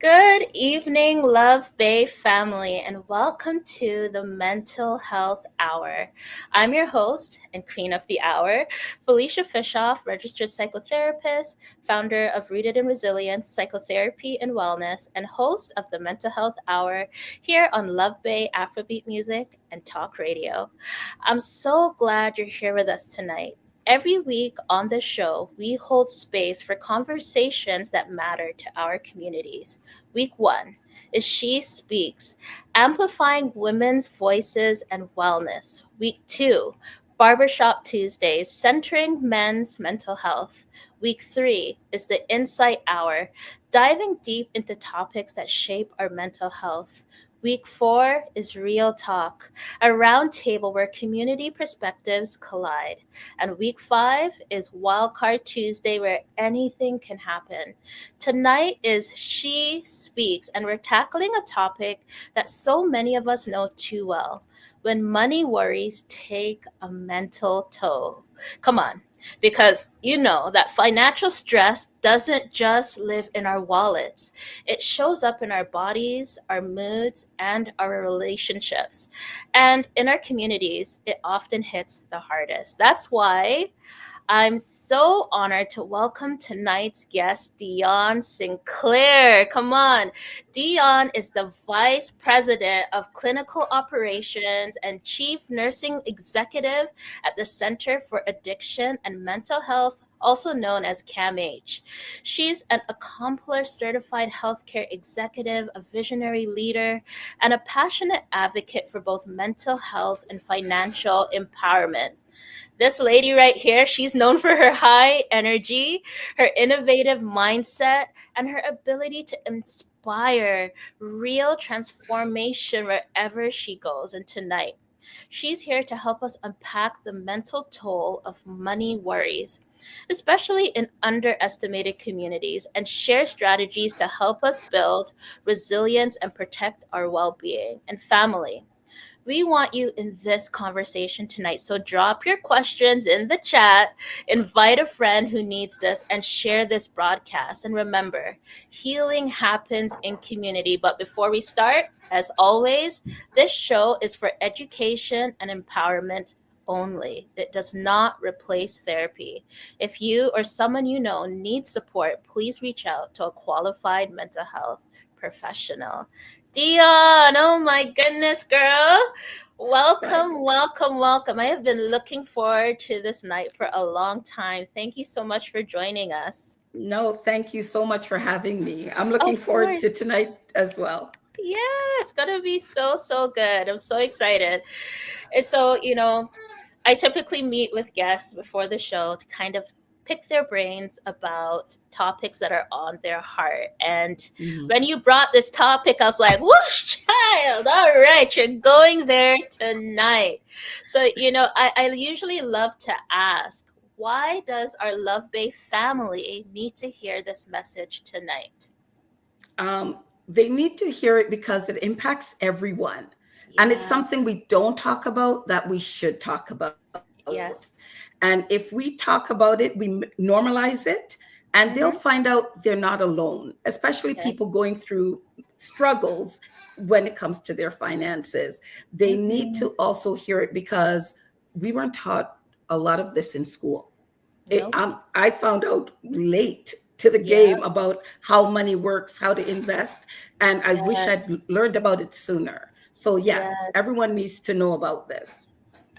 Good evening, LuvBay family, and welcome to the Mental Health Hour. I'm your host and queen of the hour, Felicia Fischhoff, registered psychotherapist, founder of Rooted in Resilience, Psychotherapy and Wellness, and host of the Mental Health Hour here on LuvBay Afrobeat Music and Talk Radio. I'm so glad you're here with us tonight. Every week on the show, we hold space for conversations that matter to our communities. Week one is She Speaks, amplifying women's voices and wellness. Week two, Barbershop Tuesdays, centering men's mental health. Week three is the Insight Hour, diving deep into topics that shape our mental health. Week four is Real Talk, a roundtable where community perspectives collide. And week five is Wildcard Tuesday, where anything can happen. Tonight is She Speaks, and we're tackling a topic that so many of us know too well: when money worries take a mental toll. Come on. Because you know that financial stress doesn't just live in our wallets. It shows up in our bodies, our moods, and our relationships. And in our communities, it often hits the hardest. That's why I'm so honored to welcome tonight's guest, Dionne Sinclair. Come on. Dionne is the Vice President of Clinical Operations and Chief Nursing Executive at the Center for Addiction and Mental Health, also known as CAMH. She's an accomplished certified healthcare executive, a visionary leader, and a passionate advocate for both mental health and financial empowerment. This lady right here, she's known for her high energy, her innovative mindset, and her ability to inspire real transformation wherever she goes. And tonight, she's here to help us unpack the mental toll of money worries, especially in underestimated communities, and share strategies to help us build resilience and protect our well being and family. We want you in this conversation tonight. So drop your questions in the chat, invite a friend who needs this, and share this broadcast. And remember, healing happens in community. But before we start, as always, this show is for education and empowerment only. It does not replace therapy. If you or someone you know needs support, please reach out to a qualified mental health professional. Dion, oh my goodness, girl. Right. Welcome, welcome, welcome. I have been looking forward to this night for a long time. Thank you so much for joining us. No, thank you so much for having me. I'm looking Of forward to course. tonight as well. Yeah, it's going to be so, so good. I'm so excited. And so, I typically meet with guests before the show to kind of pick their brains about topics that are on their heart. And Mhm. when you brought this topic, I was like, whoosh, child, all right, you're going there tonight. So, I usually love to ask, why does our Love Bay family need to hear this message tonight? Um, they need to hear it because it impacts everyone. And it's Yeah, something we don't talk about that we should talk about. And yes. if we talk about it, we normalize it, and they'll Mm-hmm. find out they're not alone, especially people Okay. going through struggles when it comes to their finances. They need Mm-hmm. to also hear it because we weren't taught a lot of this in school. Nope. I found out late to the Yeah. game about how money works, how to invest, and I wish I'd Yes. learned about it sooner. So, yes, Yes. everyone needs to know about this.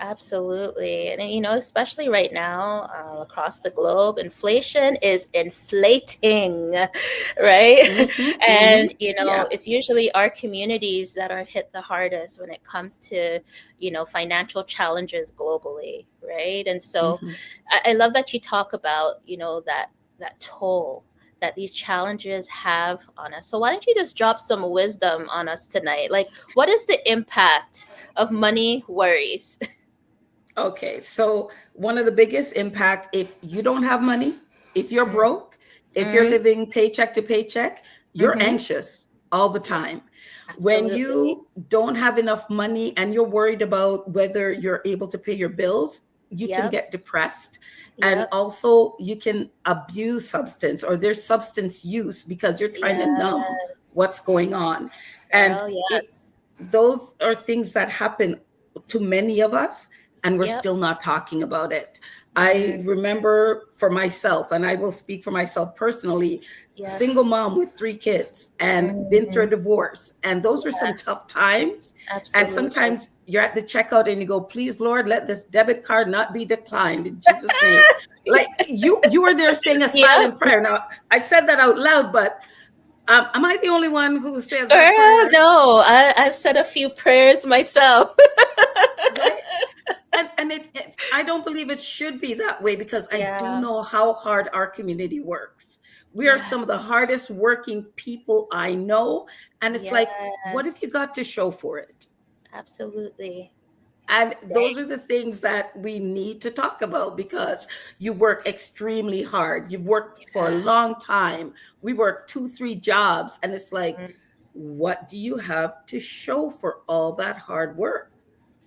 Absolutely. And, especially right now, across the globe, inflation is inflating, right? And, Yeah. it's usually our communities that are hit the hardest when it comes to, financial challenges globally, right? And so hmm I love that you talk about, that toll that these challenges have on us. So why don't you just drop some wisdom on us tonight? Like, what is the impact of money worries? Okay. So, one of the biggest impact, if you don't have money, if you're broke, if you're Mm, living paycheck to paycheck, you're mm-hmm. anxious all the Yeah, time. When absolutely. you don't have enough money and you're worried about whether you're able to pay your bills, you can Yep. get depressed. And Yep. also, you can abuse substance, or there's substance use because you're trying to Yes. numb what's going on. And Girl, it yes. those are things that happen to many of us, and we're Yep. still not talking about it. I Mm, remember for myself, and I will speak for myself personally, single yes. mom with 3 kids and been through a Mm, divorce. And those are some yeah, tough times. And absolutely. sometimes you're at the checkout and you go, please, Lord, let this debit card not be declined in Jesus' name. Like you were there saying a Yep. silent prayer. Now, I said that out loud, but am I the only one who says that Girl, prayer? no, I've said a few prayers myself. Right? And I don't believe it should be that way, because I do Yeah. know how hard our community works. We are some Yes. of the hardest working people I know, and it's like, what have you Yes. got to show for it? Absolutely. And those Right. are the things that we need to talk about, because you work extremely hard. You've worked for a Yeah. long time. We work 2, 3 jobs, and it's like, Mm, what do you have to show for all that hard work?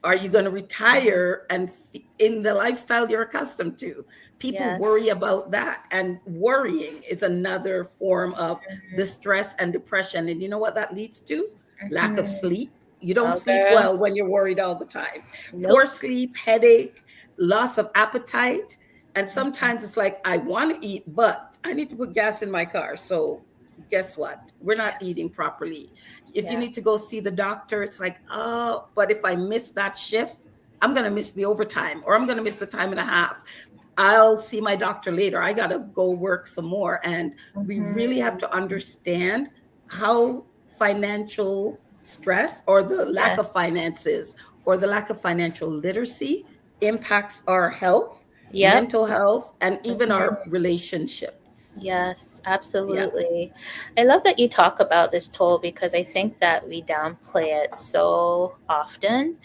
Are you going to mhm. retire and in the lifestyle you're accustomed to? People worry Yes. about that. And worrying is another form of the Mhm. stress and depression. And you know what that leads to? Lack of Mhm. sleep. You don't Oh, sleep girl. well when you're worried all the time. Poor Nope. sleep, headache, loss of appetite. And Mhm. sometimes it's like, I want to eat, but I need to put gas in my car. So guess what? We're not Yeah. eating properly. If you Yeah. need to go see the doctor, it's like, oh, but if I miss that shift, I'm going to miss the overtime, or I'm going to miss the time and a half. I'll see my doctor later. I got to go work some more. And we really have Mhm. to understand how financial stress, or the lack Yes. of finances, or the lack of financial literacy impacts our health, Yep. mental health, and even our Mhm. relationships. Yes, Yeah. absolutely. I love that you talk about this toll because I think that we downplay it so often.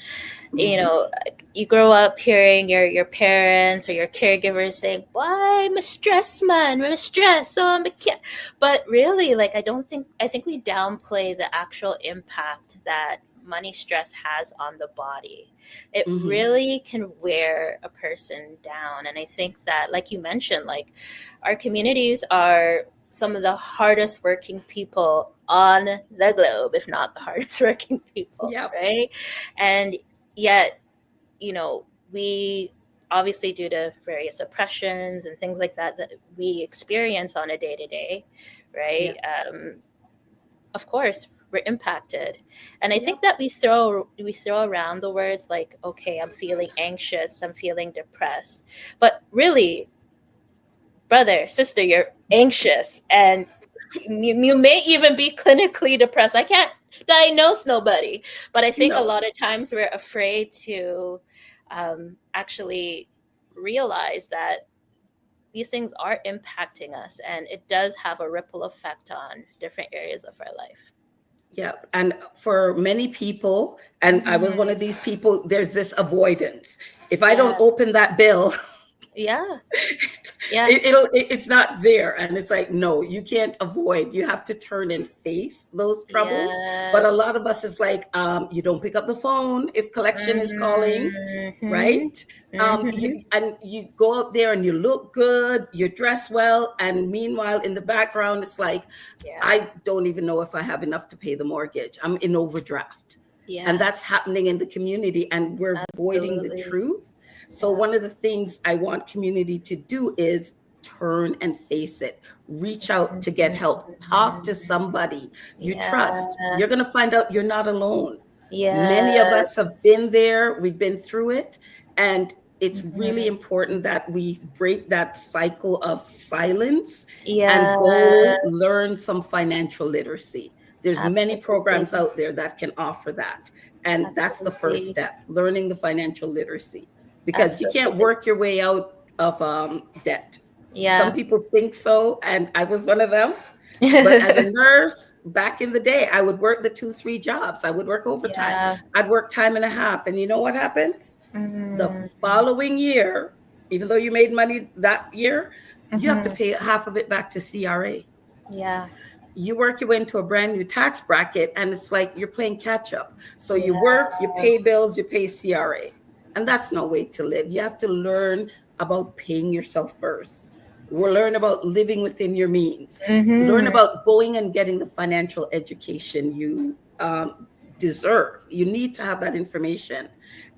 You Hmm. know, you grow up hearing your parents or your caregivers saying, "Why, I'm stressed, man, I'm stressed, so I'm a kid." But really, like, I think we downplay the actual impact that money stress has on the body. It Hmm. really can wear a person down, and I think that, like you mentioned, like, our communities are some of the hardest working people on the globe, if not the hardest working people, Yep. right? And yet, we obviously, due to various oppressions and things like that that we experience on a day to day, right? Yep. Of course, we're impacted, and I think Yep. that we throw around the words like, okay, I'm feeling anxious, I'm feeling depressed, but really, brother, sister, you're anxious, and you may even be clinically depressed. I can't diagnose nobody, but I think a No. lot of times we're afraid to actually realize that these things are impacting us, and it does have a ripple effect on different areas of our life. Yeah. And for many people, and I was one Hmm. of these people, there's this avoidance. If I don't Yeah, open that bill, yeah, yeah, it's not there. And it's like, no, you can't avoid. You have to turn and face those troubles. But a yes. lot of us is like, you don't pick up the phone if collection is calling, Hmm. right? Hmm. And you go out there and you look good, you dress well, and meanwhile in the background it's like, Yeah, I don't even know if I have enough to pay the mortgage. I'm in overdraft. And yeah, that's happening in the community, and we're avoiding the absolutely. truth. So Yeah. one of the things I want community to do is turn and face it. Reach out to get help. Talk to Mhm. somebody you Yeah. trust. You're going to find out you're not alone. Many of us have Yes. been there, we've been through it, and it's really Mhm. important that we break that cycle of silence and go Yes. learn some financial literacy. There's many Absolutely. programs out there that can offer that. And that's the first Absolutely. step, learning the financial literacy, because you can't Absolutely. work your way out of debt. Some Yeah. people think so, and I was one of them. But as a nurse back in the day, I would work the 2, 3 jobs. I would work overtime. Yeah. I'd work time and a half. And you know what happens? The Mhm. following year, even though you made money that year, you have to Mhm. pay half of it back to CRA. Yeah. You work your way into a brand new tax bracket, and it's like you're playing catch up. So you work, you pay Yes. bills, you pay CRA. And that's no way to live. You have to learn about paying yourself first. We'll learn about living within your means. Learn Mm-hmm. about going and getting the financial education you deserve. You need to have that information.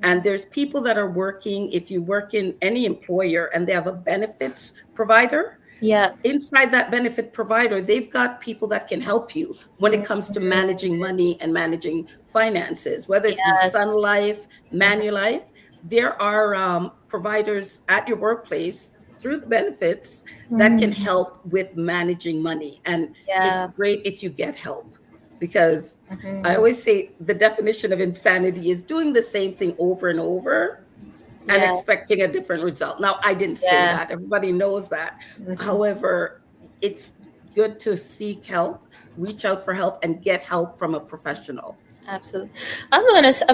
And there's people that are working, if you work in any employer and they have a benefits provider, Yeah. inside that benefit provider, they've got people that can help you when it comes to Mm-hmm. managing money and managing finances, whether it's be Sun Yes. Life, Mm-hmm. Manulife. There are providers at your workplace through the benefits that can Mm-hmm. help with managing money. And it's Yeah. great if you get help, because I Mm-hmm. always say the definition of insanity is doing the same thing over and over and Yeah. expecting a different result. Now, I didn't say Yeah. that. Everybody knows that. Mm-hmm. However, it's good to seek help, reach out for help, and get help from a professional. Absolutely. I'm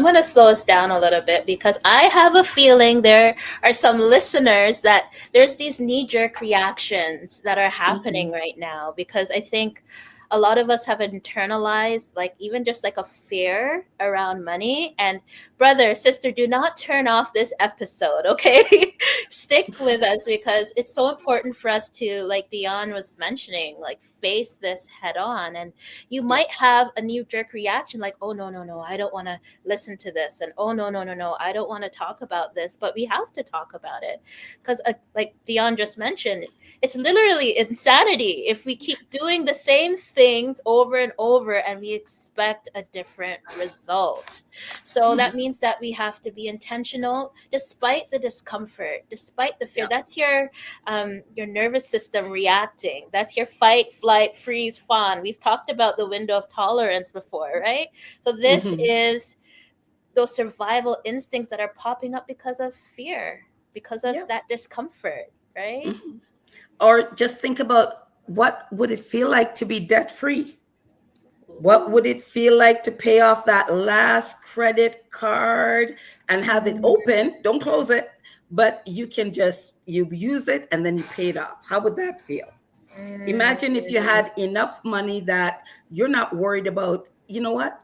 gonna slow us down a little bit because I have a feeling there are some listeners that there's these knee-jerk reactions that are happening Mhm. right now, because I think a lot of us have internalized like even just like a fear around money. And brother, sister, do not turn off this episode, okay? Stick with us because it's so important for us to, like Dionne was mentioning, like face this head on. And you Yeah. might have a knee jerk reaction like, oh, no, no, no, I don't want to listen to this. And oh, no, no, no, no, I don't want to talk about this. But we have to talk about it because, like Dionne just mentioned, it's literally insanity if we keep doing the same things over and over and we expect a different result. So that Mhm. means that we have to be intentional despite the discomfort, despite the fear. Yeah. That's your nervous system reacting. That's your fight, flight, freeze, fawn. We've talked about the window of tolerance before, right? So this Mhm. is those survival instincts that are popping up because of fear, because of Yeah. that discomfort, right? Mhm. Or just think about, what would it feel like to be debt free? What Ooh. would it feel like to pay off that last credit card and have it Mm, open? Don't close it, but you can just, you use it and then you pay it off. How would that feel? Imagine if you mm, had enough money that you're not worried about, you know what?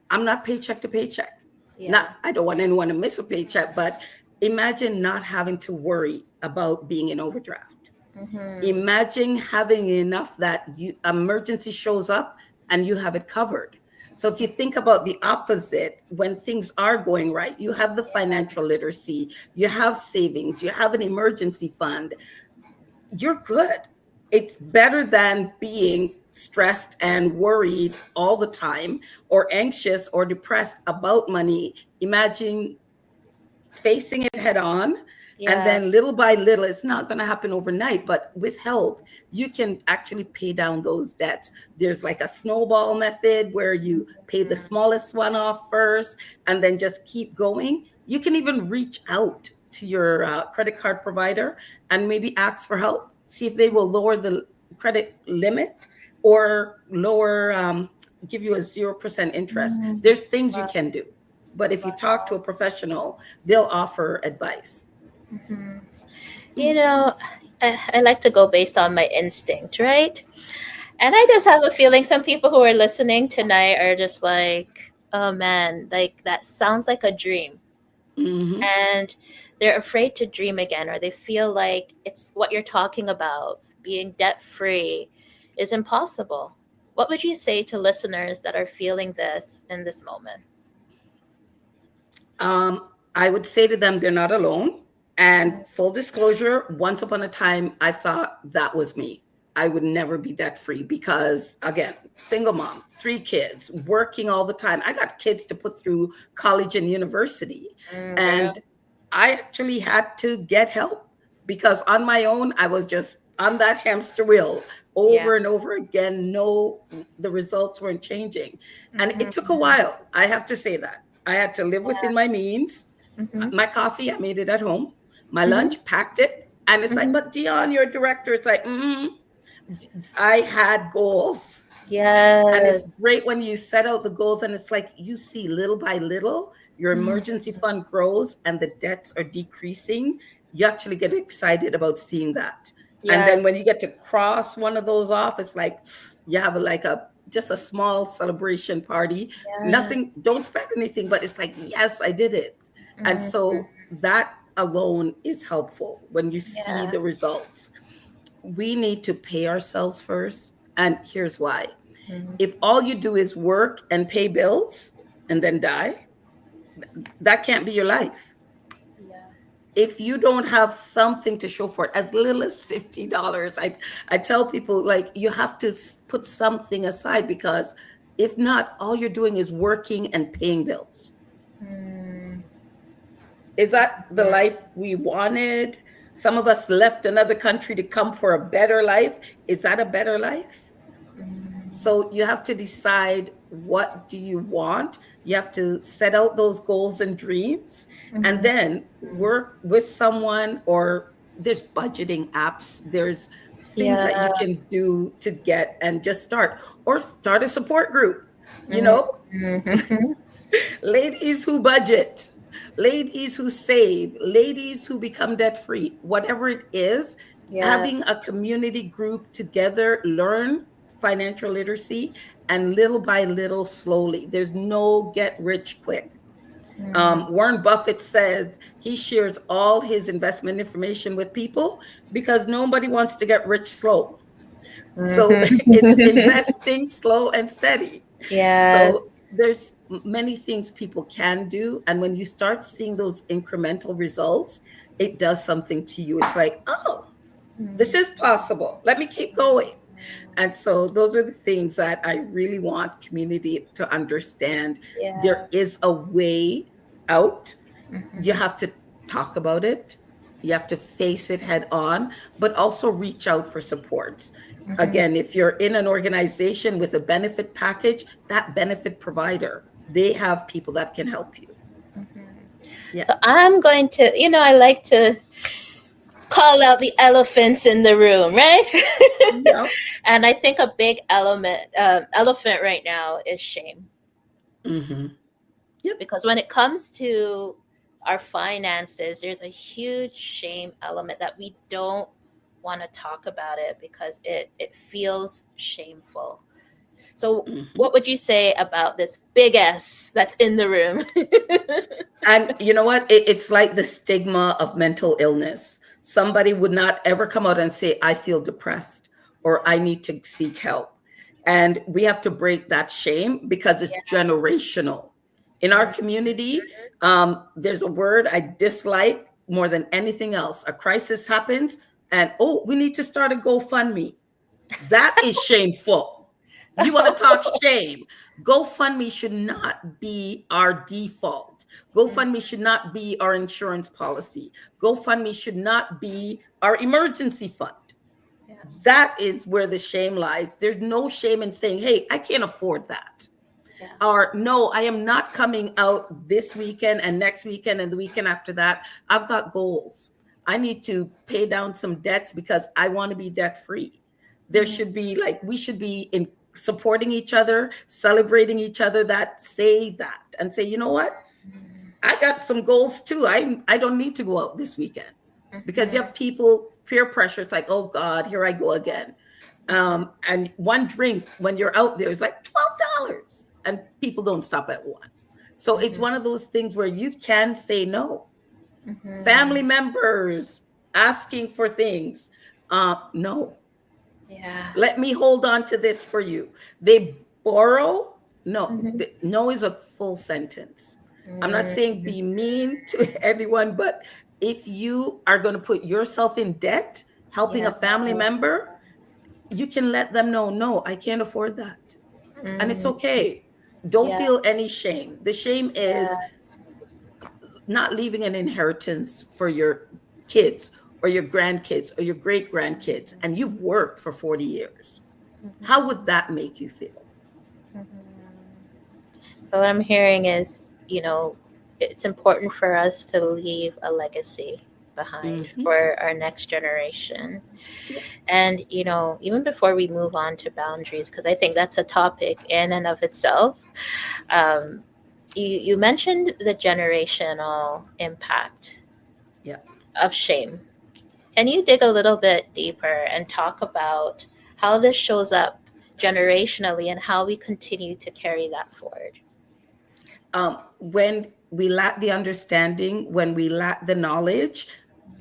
I'm not paycheck to paycheck. Not, yeah. I don't want anyone to miss a paycheck, but imagine not having to worry about being in overdraft. Mm-hmm. Imagine having enough that you emergency shows up and you have it covered. So if you think about the opposite, when things are going right, you have the financial literacy, you have savings, you have an emergency fund, you're good. It's better than being stressed and worried all the time, or anxious or depressed about money. Imagine facing it head on, and Yeah. then little by little, it's not going to happen overnight, but with help you can actually pay down those debts. There's like a snowball method where you pay the Mm, smallest one off first and then just keep going. You can even reach out to your credit card provider and maybe ask for help, see if they will lower the credit limit or lower, give you a 0% interest. mm. There's things you Wow. can do, but if you talk to Wow. a professional, they'll offer advice. Mhm. You Mhm. know, I like to go based on my instinct, right? And I just have a feeling some people who are listening tonight are just like, oh man, like that sounds like a dream. Mhm. And they're afraid to dream again, or they feel like it's what you're talking about, being debt free, is impossible. What would you say to listeners that are feeling this in this moment? I would say to them, they're not alone. And full disclosure, once upon a time, I thought that was me. I would never be debt free because, again, single mom, 3 kids, working all the time. I got kids to put through college and university. Girl. And I actually had to get help because on my own, I was just on that hamster wheel Yeah. over and over again. No, the results weren't changing. And it took a Mm-hmm. while. I have to say that. I had to live within my means. Mm-hmm. My coffee, I made it at home. My Mm-hmm. lunch, packed it. And it's like, Mm-hmm. but Dionne, you're a director. It's like, I had goals. And it's Yes. great when you set out the goals and it's like you see little by little, your emergency fund grows and the debts are decreasing. You actually get excited about seeing that. And then Yes. when you get to cross one of those off, it's like you have like a just a small celebration party. Yeah. Nothing, don't spend anything, but it's like, yes, I did it. And Mm-hmm. so that alone is helpful when you see Yeah. the results. we need to pay ourselves first. And here's why. Mhm. If all you do is work and pay bills and then die, that can't be your life. Yeah. If you don't have something to show for it, as little as $50, I tell people, like, you have to put something aside, because if not, all you're doing is working and paying bills. Mm. Is that the Yeah. life we wanted? Some of us left another country to come for a better life. Is that a better life? Mm. So you have to decide, what do you want? You have to set out those goals and dreams, and Mhm. then work with someone, or there's budgeting apps, there's things Yeah. that you can do to get, and just start, or start a support group, you Mhm. know, Mhm. ladies who budget, ladies who save, ladies who become debt free, whatever it is, Yeah. having a community group together, learn financial literacy, and little by little, slowly. There's no get rich quick. Mm. Warren Buffett says he shares all his investment information with people because nobody wants to get rich slow. So it's Mhm. investing slow and steady. So Yes. there's many things people can do. And when you start seeing those incremental results, it does something to you. It's like, oh, this Mm. is possible. Let me keep going. And so those are the things that I really want community to understand. There Yeah. is a way out. You Mhm. have to talk about it. You have to face it head on, but also reach out for supports. Mhm. Again, if you're in an organization with a benefit package, that benefit provider, they have people that can help you. Mhm. Yeah. So I'm going to, I like to call out the elephants in the room, right? Yeah. And I think a big elephant right now is shame, Mm-hmm. Yep. because when it comes to our finances, there's a huge shame element that we don't want to talk about it because it feels shameful. So, Mm-hmm. what would you say about this big S that's in the room? And you know what? It's like the stigma of mental illness. Somebody would not ever come out and say, I feel depressed or I need to seek help. And we have to break that shame because it's Yeah. generational. In our Mm. community, there's a word I dislike more than anything else. A crisis happens, and oh, we need to start a GoFundMe. That is shameful. You want to talk shame? GoFundMe should not be our default. Mm. GoFundMe should not be our insurance policy. GoFundMe should not be our emergency fund. Yeah. That is where the shame lies. There's no shame in saying, hey, I can't afford that. Yeah. Or no, I am not coming out this weekend and next weekend and the weekend after that. I've got goals. I need to pay down some debts because I want to be debt free. There Mm. should be, like, we should be in supporting each other, celebrating each other, that say that and say, you know what? I got some goals too. I don't need to go out this weekend, because you Mhm. have people, peer pressure. It's like, oh God, here I go again. Mhm. And one drink when you're out there is like $12, and people don't stop at one. So it's Mhm. one of those things where you can say no. Family Mhm. members asking for things, no, Yeah. let me hold on to this for you. They borrow. No, Mhm. no is a full sentence. I'm not saying Mhm. be mean to anyone, but if you are going to put yourself in debt helping Yeah. a family member, you can let them know, no, I can't afford that. And it's Mm. okay. Don't Yeah. feel any shame. The shame is Yes. not leaving an inheritance for your kids or your grandkids or your great grandkids, and you've worked for 40 years. How Mhm. would that make you feel? Mhm. But what I'm hearing is, you know, it's important for us to leave a legacy behind Mm-hmm. for our next generation. Yeah. And, even before we move on to boundaries, because I think that's a topic in and of itself, um, you mentioned the generational impact Yeah. of shame. Can you dig a little bit deeper and talk about how this shows up generationally and how we continue to carry that forward? When we lack the understanding, when we lack the knowledge,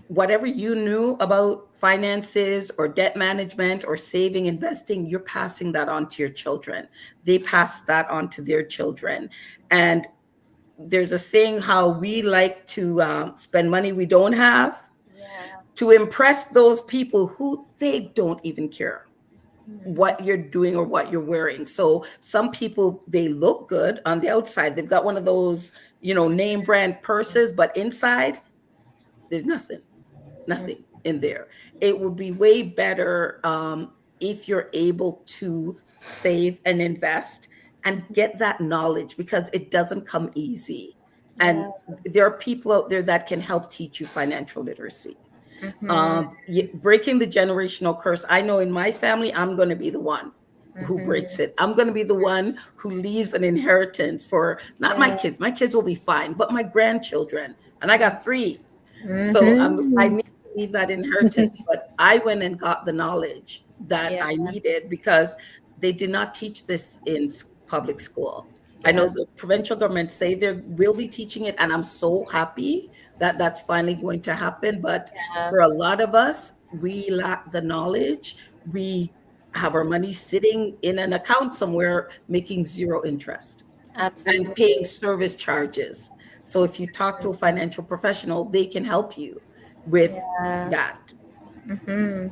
whatever you knew about finances or debt management or saving, investing, you're passing that on to your children. They pass that on to their children. And there's a saying how we like to spend money we don't have Yeah. to impress those people who they don't even care what you're doing or what you're wearing. So some people, they look good on the outside. They've got one of those, name brand purses, but inside there's nothing in there. It would be way better if you're able to save and invest and get that knowledge, because it doesn't come easy. Yeah. And there are people out there that can help teach you financial literacy. Mm-hmm. Breaking the generational curse. I know in my family, I'm going to be the one who breaks Mm-hmm. it. I'm going to be the one who leaves an inheritance for not my Yeah. kids. My kids will be fine, but my grandchildren. And I got 3. So I Mm-hmm. need to leave that inheritance. But I went and got the knowledge that Yeah. I needed, because they did not teach this in public school. I know Yeah. the provincial government say they will be teaching it, and I'm so happy that that's finally going to happen. But Yeah. for a lot of us, we lack the knowledge. We have our money sitting in an account somewhere making zero interest and paying Absolutely. service charges. So if you talk to a financial professional, they can help you with Yeah. that. Mm-hmm.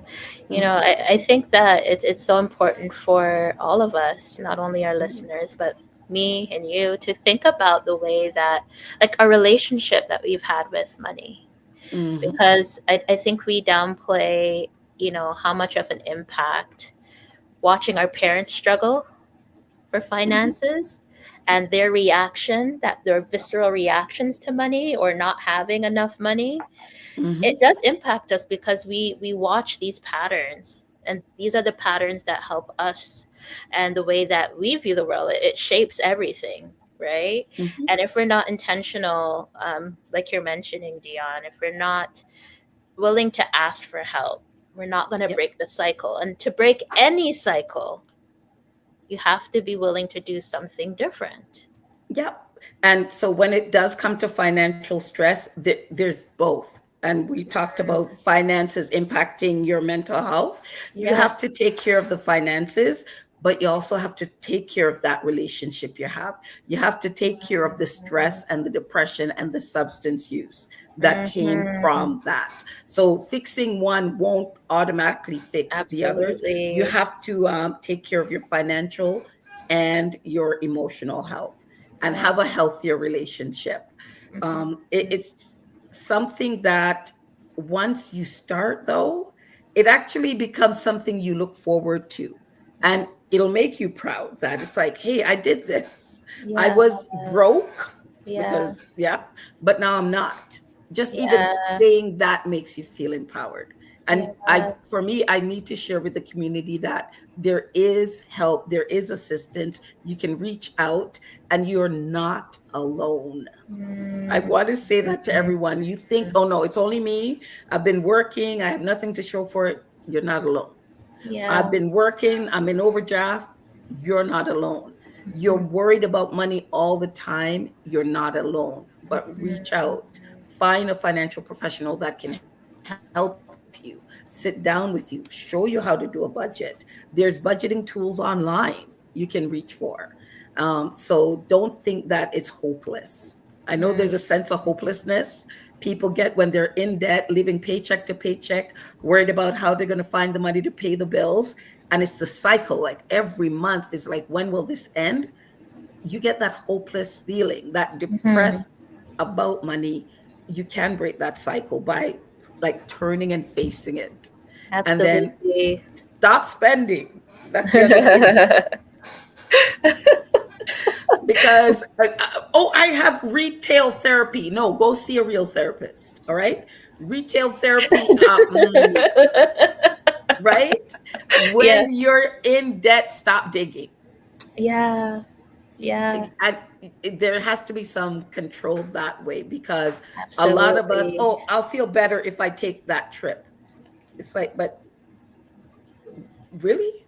Mhm. I think that it's so important for all of us, not only our Mhm. listeners, but me and you, to think about the way that, like, our relationship that we've had with money. Mhm. Because I think we downplay, how much of an impact watching our parents struggle for Mhm. finances, and their visceral reactions to money or not having enough money, Mhm. it does impact us, because we watch these patterns, and these are the patterns that help us, and the way that we view the world, it shapes everything, right? Mhm. And if we're not intentional, like you're mentioning, Dion, if we're not willing to ask for help, we're not going to Yep. break the cycle. And to break any cycle, you have to be willing to do something different. Yep. And so when it does come to financial stress, there's both. And we talked about finances impacting your mental health. You have Yes. to take care of the finances, but you also have to take care of that relationship you have. You have to take care of the stress and the depression and the substance use that came Hmm. from that. So fixing one won't automatically fix the others. You Absolutely. have to take care of your financial and your emotional health and Yeah. have a healthier relationship. It's something that once you start, though, it actually becomes something you look forward to. Yeah. And it'll make you proud that it's like, hey, I did this. I Yeah. was broke Yeah. because, yeah, but now I'm not. Just even Yeah. saying that makes you feel empowered. And Yeah. for me, I need to share with the community that there is help, there is assistance. You can reach out, and you're not alone. I Mm. want to say that to everyone. You think, oh no, it's only me. I've been working. I have nothing to show for it. You're not alone. I've Yeah. been working. I'm in overdraft. You're not alone. You're Mhm. worried about money all the time. You're not alone. But reach out. Find a financial professional that can help you. Sit down with you. Show you how to do a budget. There's budgeting tools online you can reach for. So don't think that it's hopeless. I know there's a Mm. sense of hopelessness people get when they're in debt, living paycheck to paycheck, worried about how they're going to find the money to pay the bills. And it's the cycle. Like every month is like, when will this end? You get that hopeless feeling, that Mhm. depressed about money. You can break that cycle by like turning and facing it. And then Absolutely. stop spending. That's the other thing. Because oh, I have retail therapy. No, go see a real therapist. All right, retail therapy. Right, Yeah. when you're in debt, stop digging. Yeah. Yeah. I, there has to be some control that way, because a lot of us, Absolutely. oh, I'll feel better if I take that trip. It's like, but really?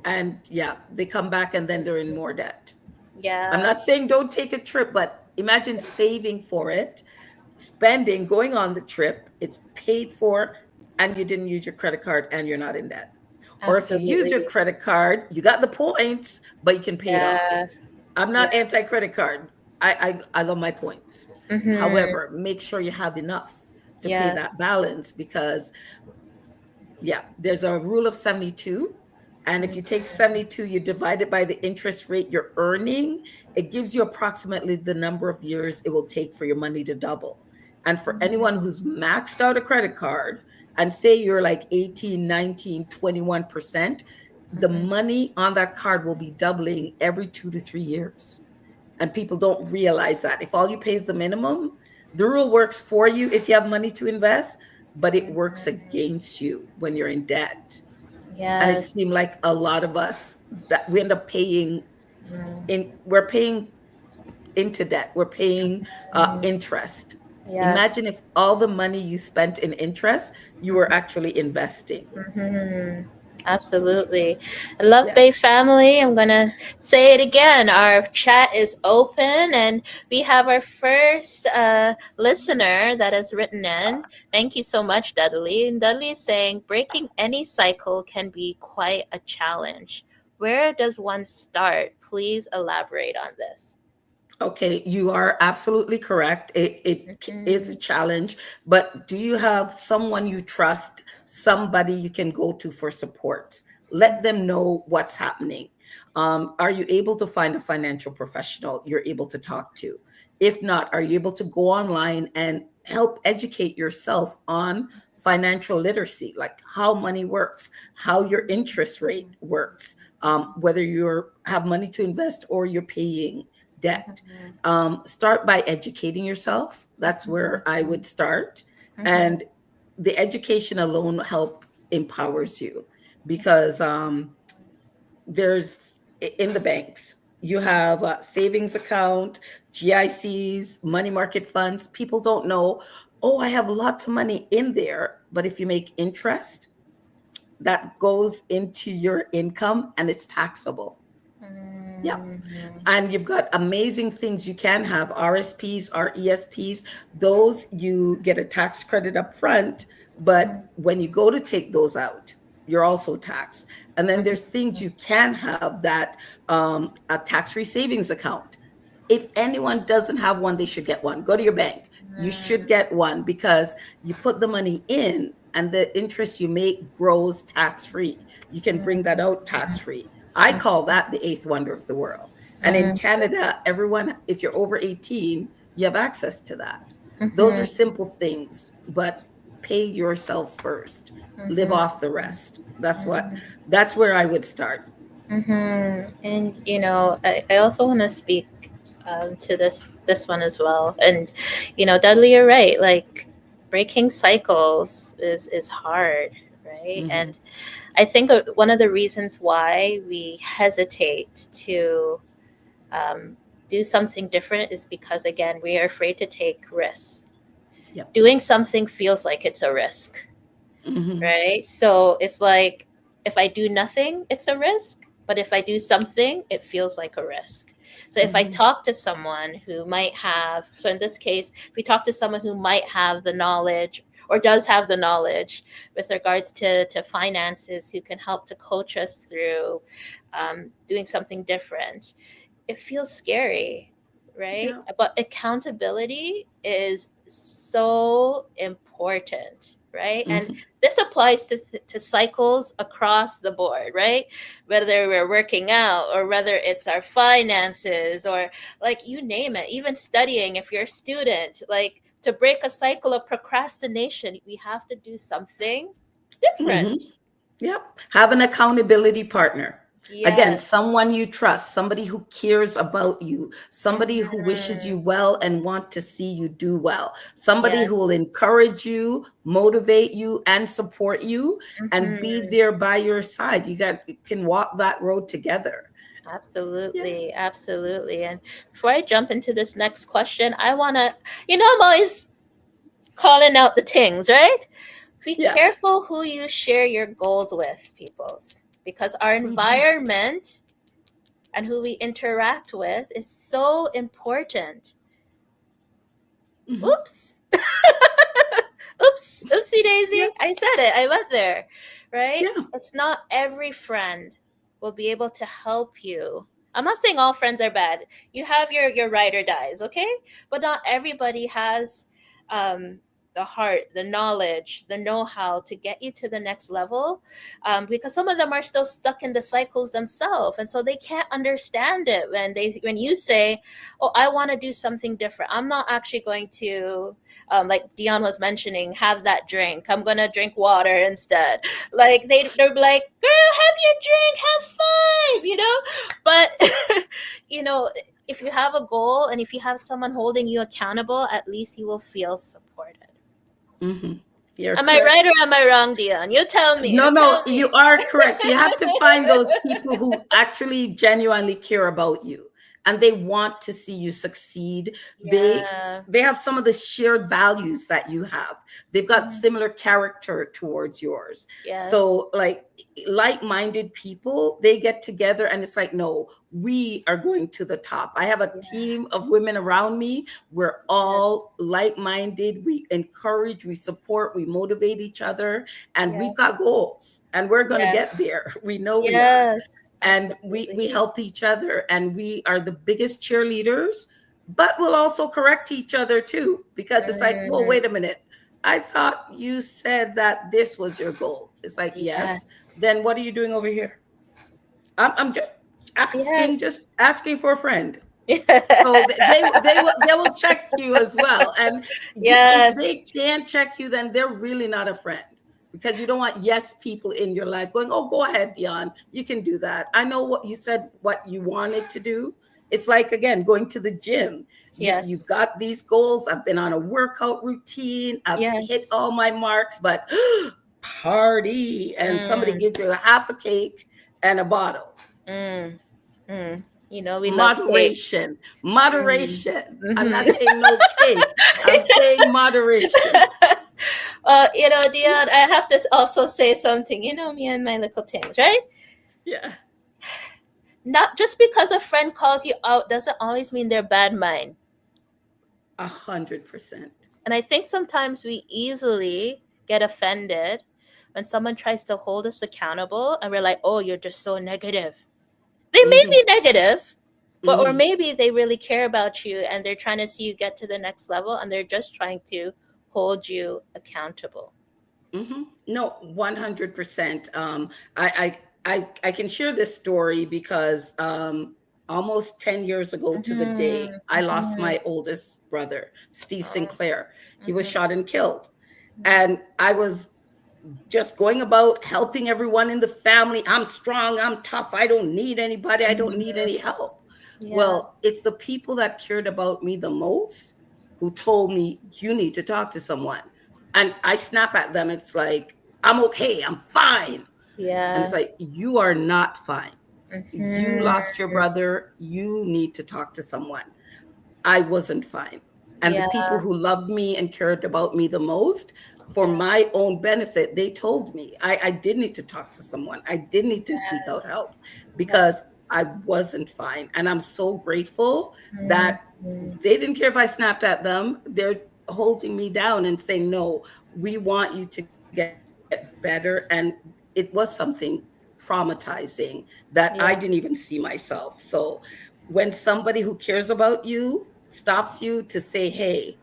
And yeah, they come back and then they're in more debt. I'm Yeah. not saying don't take a trip, but imagine saving for it, spending, going on the trip, it's paid for, and you didn't use your credit card and you're not in debt. Or if you use your Absolutely. credit card, you got the points, but you can pay it off. Yeah. I'm Yeah. not anti-credit card. I love my points. Mm-hmm. However, make sure you have enough to pay Yes. that balance, because yeah, there's a rule of 72. And if you take 72, you divide it by the interest rate you're earning, it gives you approximately the number of years it will take for your money to double. And for anyone who's maxed out a credit card, and say you're like 18, 19, 21%, the Mm-hmm. money on that card will be doubling every 2 to 3 years. And people don't realize that. If all you pay is the minimum, the rule works for you if you have money to invest, but it works against you when you're in debt. And it Yes. seemed like a lot of us that we end up paying Mm-hmm. we're paying into debt. We're paying interest. Yes. Imagine if all the money you spent in interest, you were actually investing. Mm-hmm. Absolutely. Love Yeah. Bay family, I'm going to say it again. Our chat is open and we have our first listener that has written in. Thank you so much, Dudley. And Dudley is saying breaking any cycle can be quite a challenge. Where does one start? Please elaborate on this. Okay, you are absolutely correct. It is a Mm-hmm. challenge, but do you have someone you trust, somebody you can go to for support? Let them know what's happening. Are you able to find a financial professional you're able to talk to? If not, are you able to go online and help educate yourself on financial literacy, like how money works, how your interest rate works, whether you have money to invest or you're paying debt. Start by educating yourself. That's where I would start. Mm-hmm. And the education alone help empowers you, because there's in the banks, you have a savings account, GICs, money market funds. People don't know, oh, I have lots of money in there. But if you make interest, that goes into your income and it's taxable. Yeah. Mm-hmm. And you've got amazing things you can have, RSPs, RESPs. Those you get a tax credit up front, but when you go to take those out, you're also taxed. And then there's things you can have, that a tax-free savings account. If anyone doesn't have one, they should get one. Go to your bank. You should get one, because you put the money in and the interest you make grows tax-free. You can bring that out tax-free. I call that the eighth wonder of the world. And in Canada, everyone, if you're over 18, you have access to that. Those are Mm-hmm. simple things, but pay yourself first. Live Mm-hmm. off the rest. That's where I would start. Mm-hmm. And I also want to speak to this one as well. And Dudley, you're right. Like breaking cycles is hard, right? Mm-hmm. And I think one of the reasons why we hesitate to um, do something different is because again we are afraid to take risks. Yep. Doing something feels like it's a risk, Mm-hmm. right? So it's like if I do nothing, it's a risk. But if I do something, it feels like a risk. So if I Mm-hmm. talk to someone who might have, so in this case, if we talk to someone who might have the knowledge or does have the knowledge with regards to finances, who can help to coach us through doing something different, it feels scary, right? Yeah. But accountability is so important, right? And Mm-hmm. this applies to cycles across the board, right? Whether we're working out or whether it's our finances or like you name it, even studying, if you're a student, like to break a cycle of procrastination, we have to do something Mm-hmm. different. Yep. Have an accountability partner. Again, Yes. someone you trust, somebody who cares about you, somebody who wishes Mhm. you well and want to see you do well, somebody who Yes. will encourage you, motivate you, and support you, and be Mhm. there by your side. You can walk that road together. Yeah. Absolutely, absolutely. And before I jump into this next question, I want to, I'm always calling out the things, right? Be Yeah. careful who you share your goals with, peoples, because our Mm-hmm. environment and who we interact with is so important. Mm-hmm. Oops. Oops, oopsie Yeah, daisy. I said it. I went there, right? yeah, It's not every friend will be able to help you. I'm not saying all friends are bad. You have your ride or dies, okay? But not everybody has um, the heart, the knowledge, the know-how to get you to the next level, because some of them are still stuck in the cycles themselves, and so they can't understand it when you say, "Oh, I want to do something different. I'm not actually going to." Like Dionne was mentioning, have that drink. I'm gonna drink water instead. Like they're like, girl, have your drink, have five, But if you have a goal and if you have someone holding you accountable, at least you will feel supported. hmm you're Am I right correct. or am I wrong, Dionne? You tell me. No, You no, tell you me. are correct. You have to find those people who actually genuinely care about you and they want to see you succeed. Yeah. They have some of the shared values that you have. They've got Mhm. similar character towards yours. Yes. So like like-minded people, they get together and it's like, no, we are going to the top. I have a Yeah. team of women around me. We're Yes. all like-minded. We encourage, we support, we motivate each other, and we've Yes. got goals and we're going to Yes. get there. We know we are. Yes. And we Absolutely. help each other and we are the biggest cheerleaders, but we'll also correct each other too, because it's like, well, Mm, wait a minute, I thought you said that this was your goal. It's like, yes, yes. then what are you doing over here? I'm Yes. just asking for a friend. So Yes. they will check you as well. And if they Yes. can't check you, then they're really not a friend, because you don't want yes people in your life going, oh, go ahead, Dionne, you can do that. I know what you said, what you wanted to do. It's like, again, going to the gym. You've Yes. got these goals. I've been on a workout routine. I've hit Yes. all my marks, but party, and somebody Mm, gives you a half a cake and a bottle. mm, mm. We love cake. Moderation, Mm. moderation. I'm not Hmm. saying no cake. I'm saying moderation. Dion, I have to also say something. Me and my little things, right? Yeah, Not just because a friend calls you out doesn't always mean they're bad mind. 100%. And I think sometimes we easily get offended when someone tries to hold us accountable and we're like, oh, you're just so negative. They may hmm be negative, but or hmm maybe they really care about you and they're trying to see you get to the next level and they're just trying to hold you accountable. No, 100%. I can share this story because almost 10 years ago to the day, Mm-hmm, I lost mm-hmm. my oldest brother, Steve Oh, Sinclair. He was mm-hmm, shot and killed. And I was just going about helping everyone in the family. I'm strong, I'm tough, I don't need anybody, I don't need mm-hmm. any help. Yeah. Well, it's the people that cared about me the most who told me, you need to talk to someone. And I snap at them. It's like, I'm okay, I'm fine. And it's Yeah. like, you are not fine. You lost your Mm-hmm. brother, you need to talk to someone. I wasn't fine. And the Yeah. people who loved me and cared about me the most, for Yeah. my own benefit, they told me I did need to talk to someone. I did need to seek out Yes. help Yes. because I wasn't fine. And I'm so grateful that Mm-hmm. they didn't care if I snapped at them. They're holding me down and saying, no, we want you to get better. And it was something traumatizing that I didn't Yeah. even see myself. So when somebody who cares about you stops you to say, hey,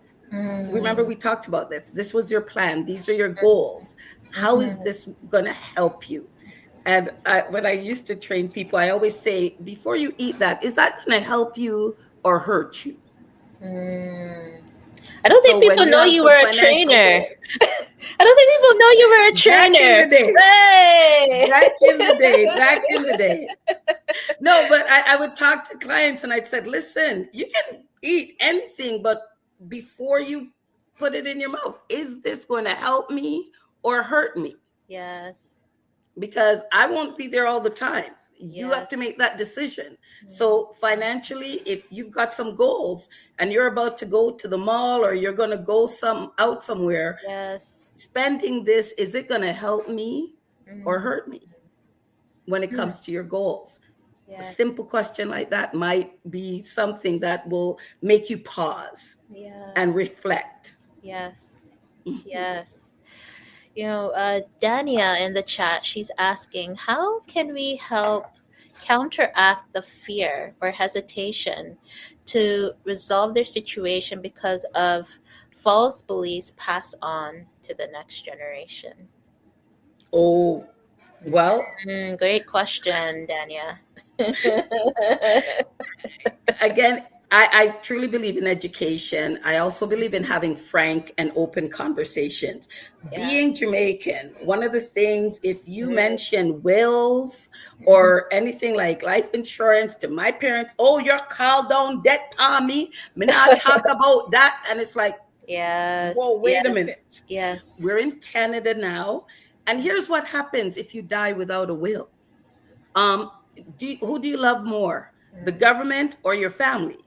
remember Mm-hmm. we talked about this. This was your plan. These are your goals. How is Mm-hmm. this going to help you? And when I used to train people, I always say, before you eat that, is that going to help you or hurt you? Mm. I don't think So when people you know have you some were a financial trainer. goal, I don't think people know you were a back in trainer. the day, Hey. back in the day, back in the day. No, but I would talk to clients and I'd said, listen, you can eat anything, but before you put it in your mouth, is this going to help me or hurt me? Yes. Because I won't be there all the time. You have Yes. to make that decision. Mm. So financially, if you've got some goals and you're about to go to the mall or you're going to go out somewhere, Yes. spending this, is it going to help me or Mm. hurt me when it Mm. comes to your goals? A Yes. simple question like that might be something that will make you pause Yeah. and reflect. Yes. Yes. Dania in the chat, she's asking, how can we help counteract the fear or hesitation to resolve their situation because of false beliefs passed on to the next generation? Oh, well, Great question, Dania. again, I truly believe in education. I also believe in having frank and open conversations. Yeah. Being Jamaican, one of the things, if you Mhm. mention wills Mhm. or anything like life insurance to my parents, oh, you're called down debt on me. Me not talk about that. And it's like, Yes, whoa, wait a yes, minute. yes. We're in Canada now. And here's what happens if you die without a will. Um, who do you love more, the Mm, government or your family?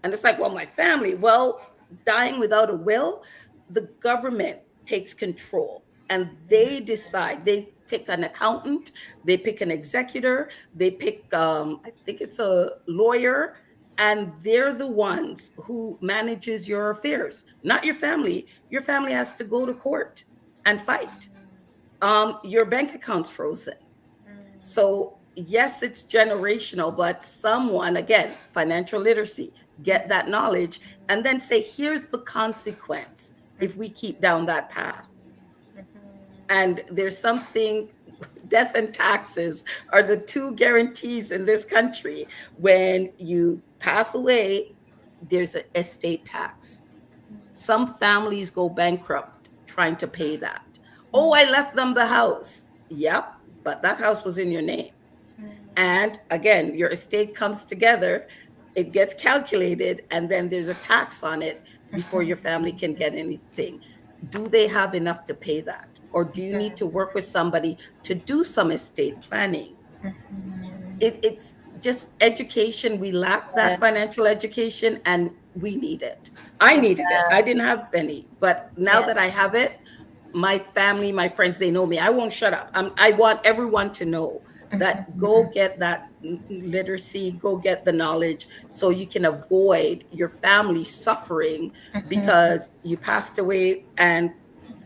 And it's like, well, my family. Well, dying without a will, the government takes control and they decide. They pick an accountant, they pick an executor, they pick, I think it's a lawyer, and they're the ones who manages your affairs, not your family. Your family has to go to court and fight. Your bank account's frozen. mm, So, yes, it's generational, but someone, again, financial literacy, mm, get that knowledge and then say, here's the consequence mm, if we keep down that path. mhm. And there's something, death and taxes are the two guarantees in this country. When you pass away, there's an estate tax. Some families go bankrupt trying to pay that. Oh, I left them the house. Yep, but that house was in your name. And again, your estate comes together, it gets calculated, and then there's a tax on it before your family can get anything. Do they have enough to pay that? Or do you need to work with somebody to do some estate planning? It's just education. We lack Yeah, that financial education and we need it. I needed it. I didn't have any, but now yeah, that I have it, my family, my friends, they know me. I won't shut up. I want everyone to know that go get that literacy, go get the knowledge so you can avoid your family suffering because you passed away and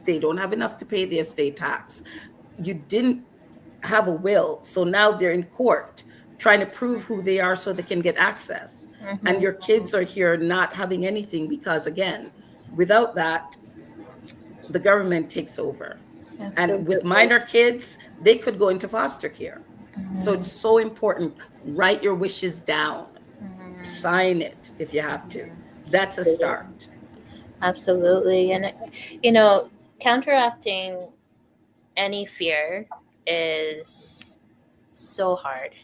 they don't have enough to pay the estate tax. You didn't have a will. So now they're in court trying to prove who they are so they can get access. And mhm. your kids are here not having anything because, again, without that, the government takes over. And with Absolutely. minor kids, they could go into foster care. So it's so important. Write your wishes down, sign it if you have to. That's a start. Absolutely. And, you know, counteracting any fear is so hard.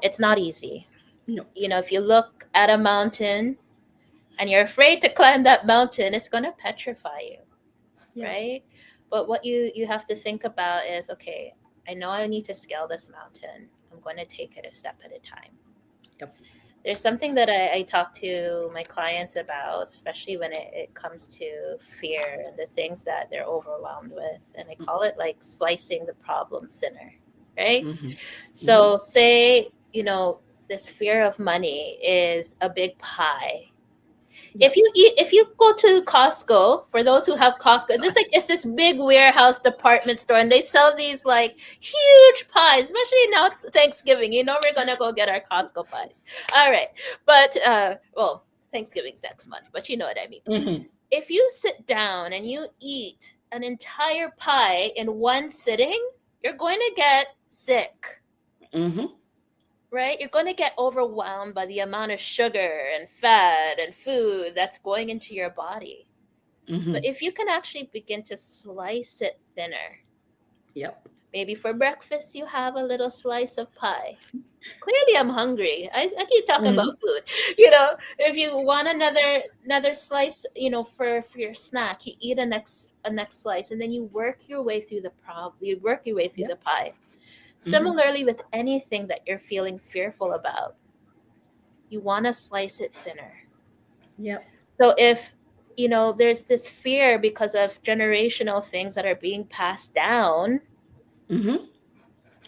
It's not easy. No. If you look at a mountain and you're afraid to climb that mountain, it's going to petrify you, Yeah. right? But what you have to think about is, okay, I know I need to scale this mountain. I'm going to take it a step at a time. Yep. There's something that I talk to my clients about, especially when it comes to fear and the things that they're overwhelmed with. And I call it like slicing the problem thinner, right? Mm-hmm. Mm-hmm. So, say, this fear of money is a big pie. Yep. If you go to Costco, for those who have Costco, it's this big warehouse department store, and they sell these like huge pies. Especially now it's Thanksgiving, we're gonna go get our Costco pies. All right, but well, Thanksgiving's next month, but you know what I mean. Mm-hmm. If you sit down and you eat an entire pie in one sitting, you're going to get sick, Mm-hmm. right? You're going to get overwhelmed by the amount of sugar and fat and food that's going into your body. Mm-hmm. But if you can actually begin to slice it thinner, Yep. maybe for breakfast you have a little slice of pie. Clearly, I'm hungry. I keep talking about Mm-hmm. food. If you want another slice, for your snack, you eat a next slice, and then you work your way through the problem. You work your way through Yep. the pie. Mm-hmm. Similarly, with anything that you're feeling fearful about, you want to slice it thinner. Yep. So if there's this fear because of generational things that are being passed down, Mm-hmm.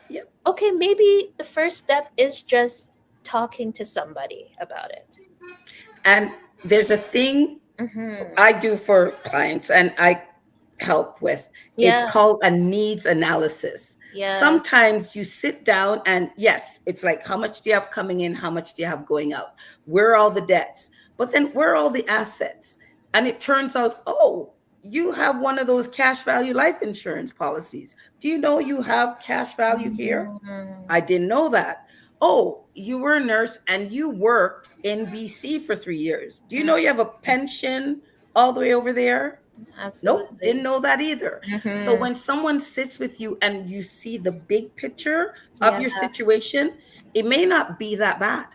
Yep. okay, maybe the first step is just talking to somebody about it. And there's a thing Mm-hmm. I do for clients, and I help with. It's Yeah. called a needs analysis. Yeah. Sometimes you sit down and yes, it's like, how much do you have coming in? How much do you have going out? Where are all the debts? But then where are all the assets? And it turns out, oh, you have one of those cash value life insurance policies. Do you know you have cash value here? Mhm. I didn't know that. Oh, you were a nurse and you worked in BC for 3 years. Do you know you have a pension all the way over there? Nope, didn't Absolutely. know that either. So Hmm. when someone sits with you and you see the big picture of Yeah. your situation, it may not be that bad.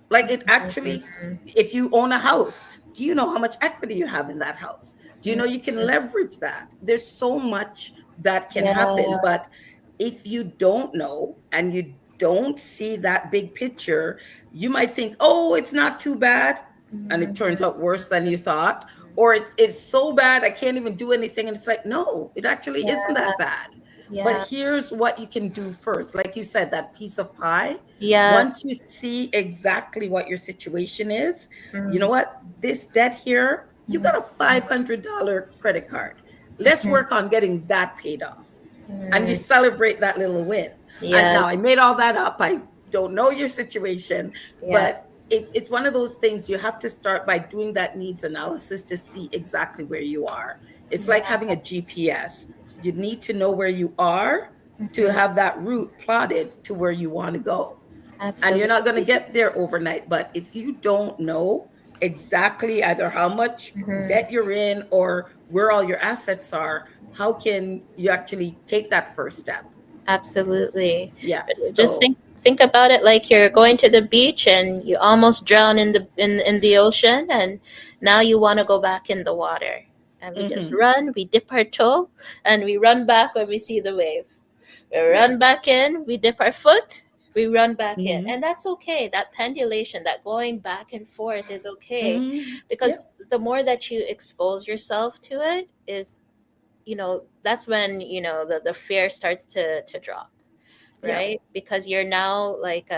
Like it actually, Mhm. if you own a house, do you know how much equity you have in that house? Do you know you can Mhm. leverage that? There's so much that can happen. Yeah. But if you don't know and you don't see that big picture, you might think, oh, it's not too bad. And it turns Mhm. out worse than you thought. Or it's so bad, I can't even do anything. And it's like, no, it actually isn't Yeah. that bad. But Yeah. here's what you can do first. Like you said, that piece of pie, once Yes. you see exactly what your situation is, you know Mhm. what? This debt here, you got a $500 credit card. Let's Mhm. work on getting that paid off. And you Mhm. celebrate that little win. And Yes. now I made all that up. I don't know your situation, Yeah. but it's one of those things you have to start by doing that needs analysis to see exactly where you are. It's like Yeah. having a GPS. You need to know where you are to Mhm. have that route plotted to where you want to go. And you're not going to Absolutely. get there overnight. But if you don't know exactly either how much Mhm. debt you're in or where all your assets are, how can you actually take that first step? Absolutely. Yeah. Just So, think about it like you're going to the beach and you almost drown in the ocean, and now you want to go back in the water. And we just mhm. run, we dip our toe, and we run back when we see the wave. We Yeah. run back in, we dip our foot, we run back in. Hmm. And that's okay. That pendulation, that going back and forth is okay, Hmm. Yeah. because the more that you expose yourself to it is, that's when, the fear starts to drop, Yeah. right? Because you're now like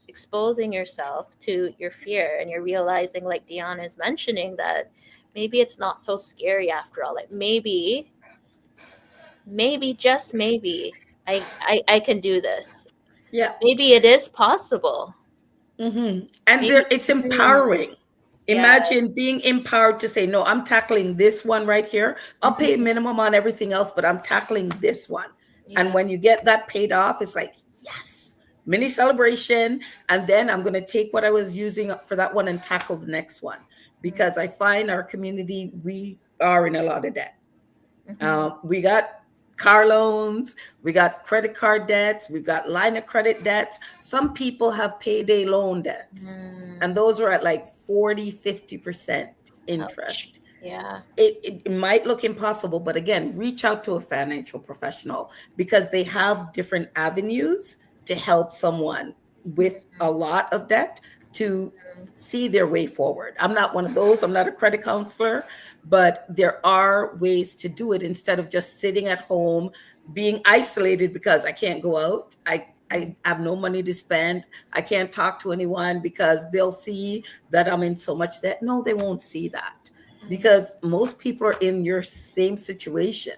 exposing yourself to your fear, and you're realizing, like Dionne is mentioning, that maybe it's not so scary after all. Like maybe just maybe I can do this. Yeah. Maybe it is possible. And Maybe. there, it's Mhm. empowering. Yeah. Imagine being empowered to say, no, I'm tackling this one right here. I'll pay Mhm. minimum on everything else, but I'm tackling this one. And Yeah. when you get that paid off, it's like, yes, mini celebration. And then I'm going to take what I was using up for that one and tackle the next one. Mhm. Because I find our community, we are in a lot of debt. Mhm. We got car loans, we got credit card debts, we've got line of credit debts. Some people have payday loan debts, Mhm. and those are at like 40, 50% Ouch. interest. Yeah. It might look impossible, but again, reach out to a financial professional because they have different avenues to help someone with a lot of debt to see their way forward. I'm not one of those, I'm not a credit counselor, but there are ways to do it instead of just sitting at home being isolated because I can't go out. I have no money to spend. I can't talk to anyone because they'll see that I'm in so much debt. No, they won't see that because most people are in your same situation.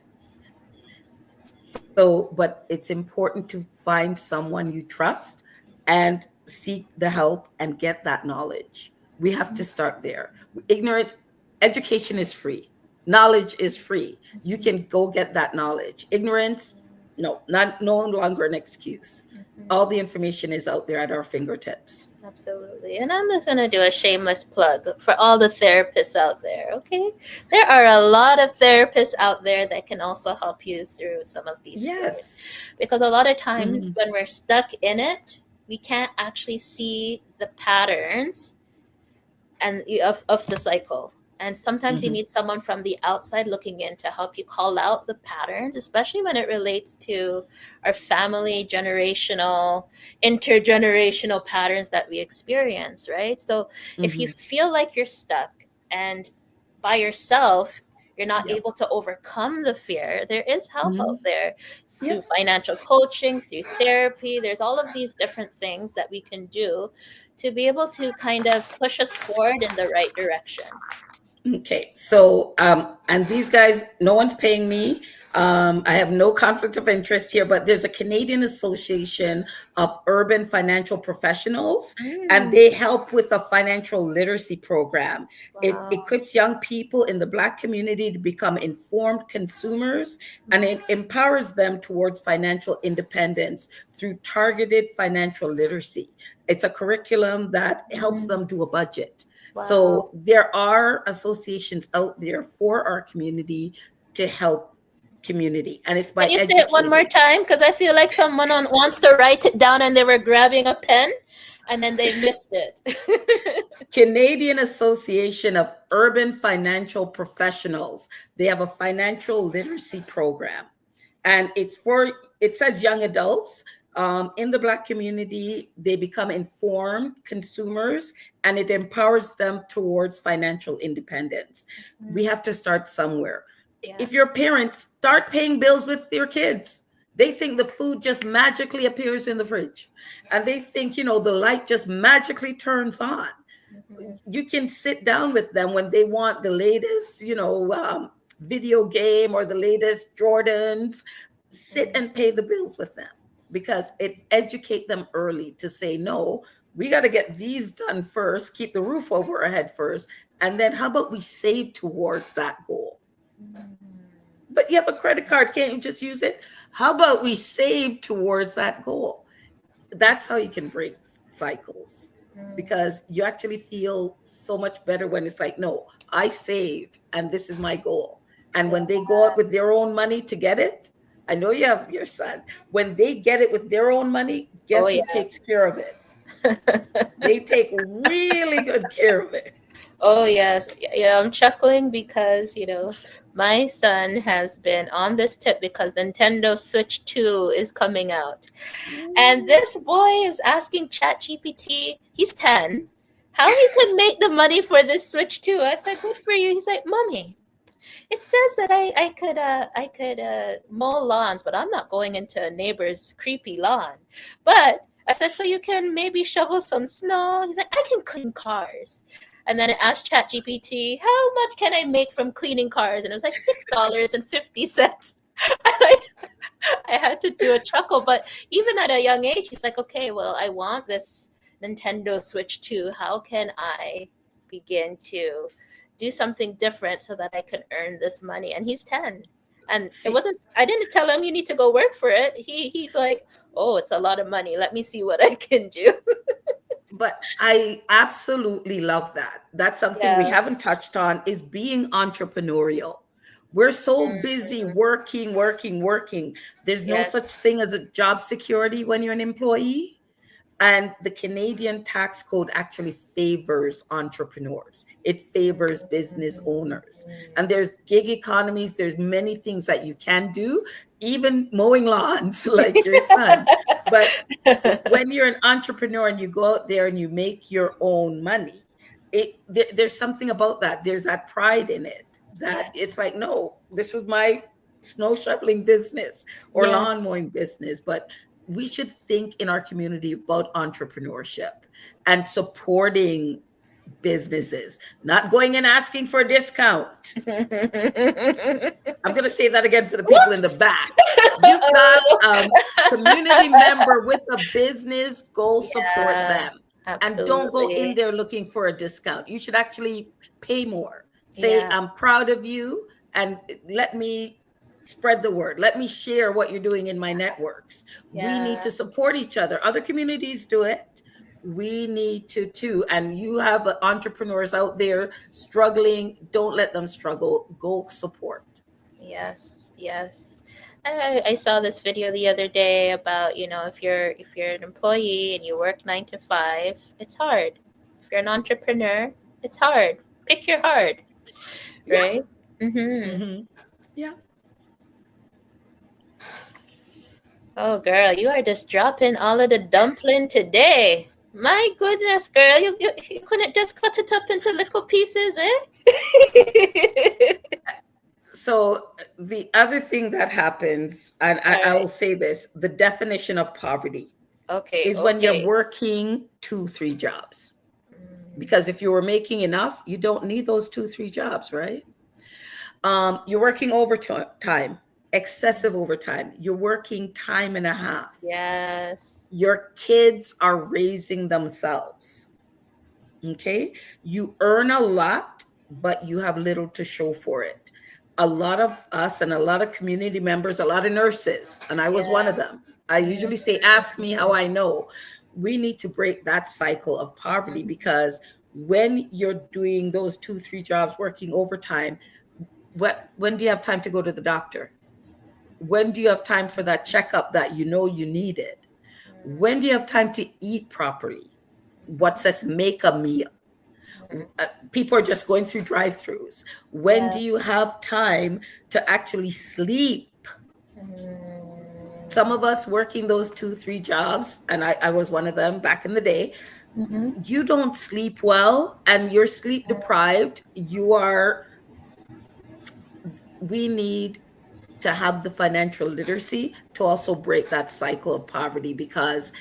So, but it's important to find someone you trust and seek the help and get that knowledge. We have to start there. Ignorance, education is free. Knowledge is free. You can go get that knowledge. Ignorance, no, not no longer an excuse. All the information is out there at our fingertips. Absolutely. And I'm just going to do a shameless plug for all the therapists out there, okay? There are a lot of therapists out there that can also help you through some of these fears. Yes. Because a lot of times Hmm. when we're stuck in it, we can't actually see the patterns and of the cycle. And sometimes you Hmm. need someone from the outside looking in to help you call out the patterns, especially when it relates to our family generational, intergenerational patterns that we experience, right? So if you Hmm. feel like you're stuck and by yourself, you're not Yep. able to overcome the fear, there is help Hmm. out there through Yep. financial coaching, through therapy. There's all of these different things that we can do to be able to kind of push us forward in the right direction. Okay, so and these guys, no one's paying me. I have no conflict of interest here, but there's a Canadian Association of Urban Financial Professionals, and Mm, they help with a financial literacy program. It wow. equips young people in the Black community to become informed consumers, and Mm, it empowers them towards financial independence through targeted financial literacy. It's a curriculum that helps mm, them do a budget. wow. So there are associations out there for our community to help community, and it's by Can you say it one more educating. time? Because I feel like someone wants to write it down and they were grabbing a pen and then they missed it. Canadian Association of Urban Financial Professionals. They have a financial literacy program, and it's for, it says young adults in the Black community. They become informed consumers, and it empowers them towards financial independence. We Mm, have to start somewhere. yeah. If you're parents, start paying bills with your kids. They think the food just magically appears in the fridge, and they think, the light just magically turns on. Mhm, You can sit down with them when they want the latest, video game or the latest Jordans. Sit mhm, and pay the bills with them, because it educate them early to say, no, we got to get these done first, keep the roof over our head first, and then how about we save towards that goal? mm, But you have a credit card, can't you just use it? How about we save towards that goal? That's how you can break cycles, mm. because you actually feel so much better when it's like, no, I saved and this is my goal. And Yeah. when they go out with their own money to get it, I know you have your son, when they get it with their own money, Oh, guess who yeah. takes care of it? They take really good care of it. Oh, yes. Yeah, I'm chuckling because, my son has been on this tip because Nintendo Switch 2 is coming out. And this boy is asking ChatGPT, he's 10, how he could make the money for this Switch 2. I said, good for you. He's like, Mommy, it says that I could mow lawns, but I'm not going into a neighbor's creepy lawn. But I said, so you can maybe shovel some snow. He's like, I can clean cars. And then I asked ChatGPT, how much can I make from cleaning cars? And it was like $6.50. I had to do a chuckle, but even at a young age, he's like, okay, well, I want this Nintendo Switch 2. How can I begin to do something different so that I can earn this money? And he's 10. And it See, wasn't, I didn't tell him you need to go work for it. He's like, oh, it's a lot of money. Let me see what I can do. but I absolutely love that. That's something we Yeah. haven't touched on, is being entrepreneurial. We're so busy Mm, working, working, working. There's no yes. such thing as a job security when you're an employee. And the Canadian tax code actually favors entrepreneurs. It favors business owners. And there's gig economies, there's many things that you can do, even mowing lawns like your son. But when you're an entrepreneur and you go out there and you make your own money, there's something about that. There's that pride in it, that Yes. it's like, no, this was my snow shoveling business or Yes. lawn mowing business. But we should think in our community about entrepreneurship and supporting businesses, not going and asking for a discount. I'm going to say that again for the people in the Whoops. back. You've got Oh. a community member with a business, go support Yeah, them. And don't go in absolutely. there looking for a discount. You should actually pay more. Say, Yeah, I'm proud of you, and let me spread the word. Let me share what you're doing in my networks. We need yeah, to support each other. Other communities do it. We need to too. And you have entrepreneurs out there struggling. Don't let them struggle. Go support. yes, yes. I saw this video the other day about, if you're an employee and you work 9 to 5, it's hard. If you're an entrepreneur, it's hard. Pick your hard, Yeah. right? Mm-hmm. Hmm. Yeah. Oh, girl, you are just dropping all of the dumpling today. My goodness, girl, you couldn't just cut it up into little pieces, eh? So the other thing that happens, and All I right. will say this, the definition of poverty Okay, is when you're okay. working 2, 3 jobs. Because if you were making enough, you don't need those 2, 3 jobs, right? You're working overtime, excessive overtime. You're working time and a half. Yes. Your kids are raising themselves. Okay. You earn a lot, but you have little to show for it. A lot of us and a lot of community members, a lot of nurses, and I was one Yeah. of them. I usually say, ask me how I know. We need to break that cycle of poverty, because when you're doing those 2, 3 jobs, working overtime, when do you have time to go to the doctor? When do you have time for that checkup that you know you needed? When do you have time to eat properly? What says make a meal? People are just going through drive-throughs. When Yeah. do you have time to actually sleep? Some of us working those 2, 3 jobs, and I was one of them back in the day, you don't sleep well and you're sleep deprived. We need to have the financial literacy to also break that cycle of poverty, because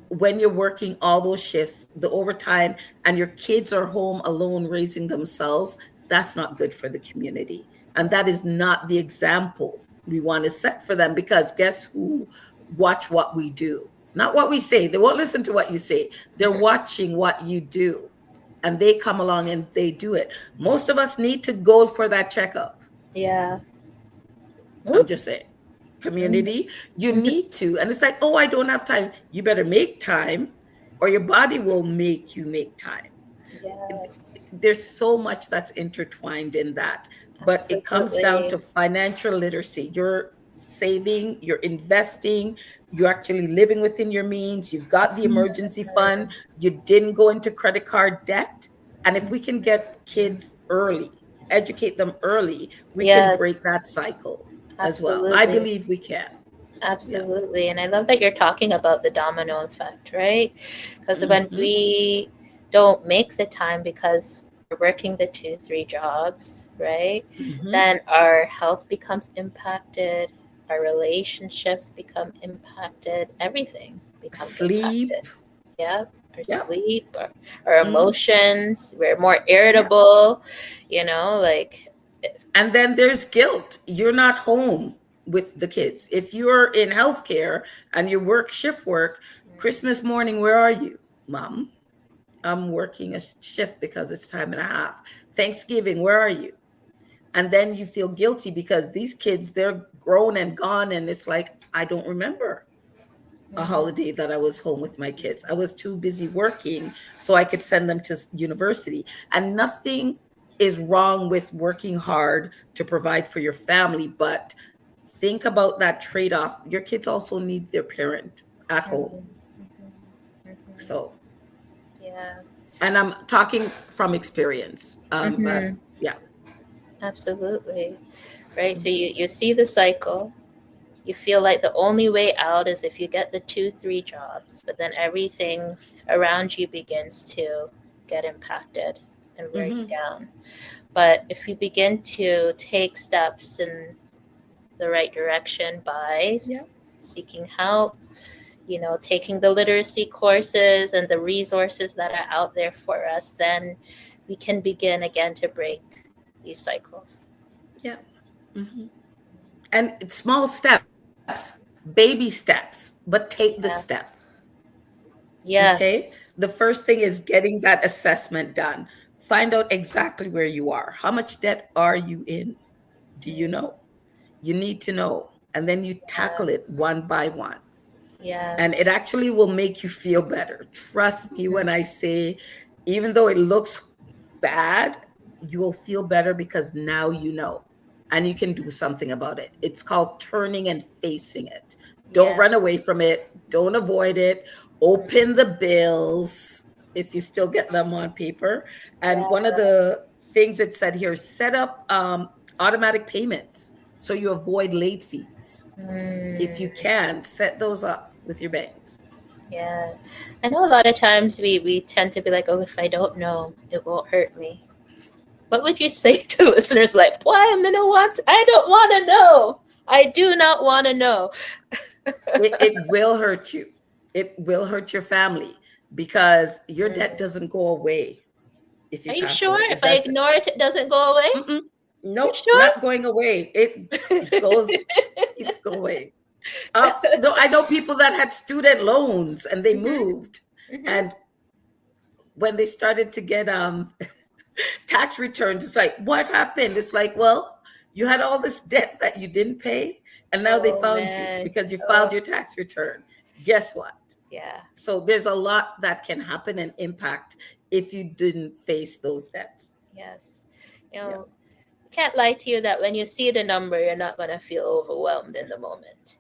when you're working all those shifts, the overtime, and your kids are home alone raising themselves, that's not good for the community. And that is not the example we want to set for them, because guess who watch what we do? Not what we say. They won't listen to what you say. They're watching what you do. And they come along and they do it. Most of us need to go for that checkup. Yeah. I'm just Oops. saying, community, you need to. And it's like, oh, I don't have time. You better make time, or your body will make you make time. Yes. There's so much that's intertwined in that. But it comes down to Absolutely. financial literacy. You're saving, you're investing, you're actually living within your means. You've got the emergency fund. You didn't go into credit card debt. And if we can get kids early, educate them early, we can break Yes. that cycle as well. I Absolutely. believe we can. Yeah. Absolutely. And I love that you're talking about the domino effect, right? Because when Hmm. we don't make the time because we're working the 2, 3 jobs, right? Hmm. Then our health becomes impacted, our relationships become impacted, everything becomes impacted. Sleep. Yeah. Our Yep. sleep, our Mm. emotions, we're more Yep. irritable, like, And then there's guilt. You're not home with the kids. If you're in healthcare and you work shift work, Christmas morning, where are you? Mom, I'm working a shift because it's time and a half. Thanksgiving, where are you? And then you feel guilty because these kids, they're grown and gone. And it's like, I don't remember a holiday that I was home with my kids. I was too busy working so I could send them to university. And nothing is wrong with working hard to provide for your family, but think about that trade-off. Your kids also need their parent at home. So, yeah. and I'm talking from experience. But Hmm. yeah. Absolutely. Right. So you see the cycle. You feel like the only way out is if you get the 2, 3 jobs, but then everything around you begins to get impacted and wear you Hmm. down. But if you begin to take steps in the right direction by Yeah. seeking help, taking the literacy courses and the resources that are out there for us, then we can begin again to break these cycles. Yeah. Hmm. And it's small steps, baby steps, but take the Yeah. step. Okay. Yes. The first thing is getting that assessment done. Find out exactly where you are. How much debt are you in? Do you know? You need to know. And then you Yeah. tackle it one by one. And it Yes. actually will make you feel better. Trust me when I say, even though it looks bad, you will feel better because now you know and you can do something about it. It's called turning and facing it. Don't Yeah. run away from it, don't avoid it. Open the bills if you still get them on paper. And Yeah. one of the things it said here, set up automatic payments so you avoid late fees. If you Mm, can, set those up with your banks. yeah. I know a lot of times we tend to be like, oh, if I don't know, it won't hurt me. What would you say to listeners like, why am I gonna want? I don't want to know. I do not want to know. It will hurt you. It will hurt your family because your debt doesn't go away. if Are you you pass sure? away. If If I that's ignore it, it doesn't go away? You nope, sure? not going away. It goes, keeps going up. No, I know people that had student loans and they Mm-hmm. moved, Mm-hmm. and when they started to get tax returns, it's like, what happened? It's like, well, you had all this debt that you didn't pay, and now they Oh found you man. because you Oh filed your tax return. Guess what? yeah. So there's a lot that can happen and impact if you didn't face those debts. Yes. You Yeah. know, can't lie to you that when you see the number, you're not gonna feel overwhelmed in the moment,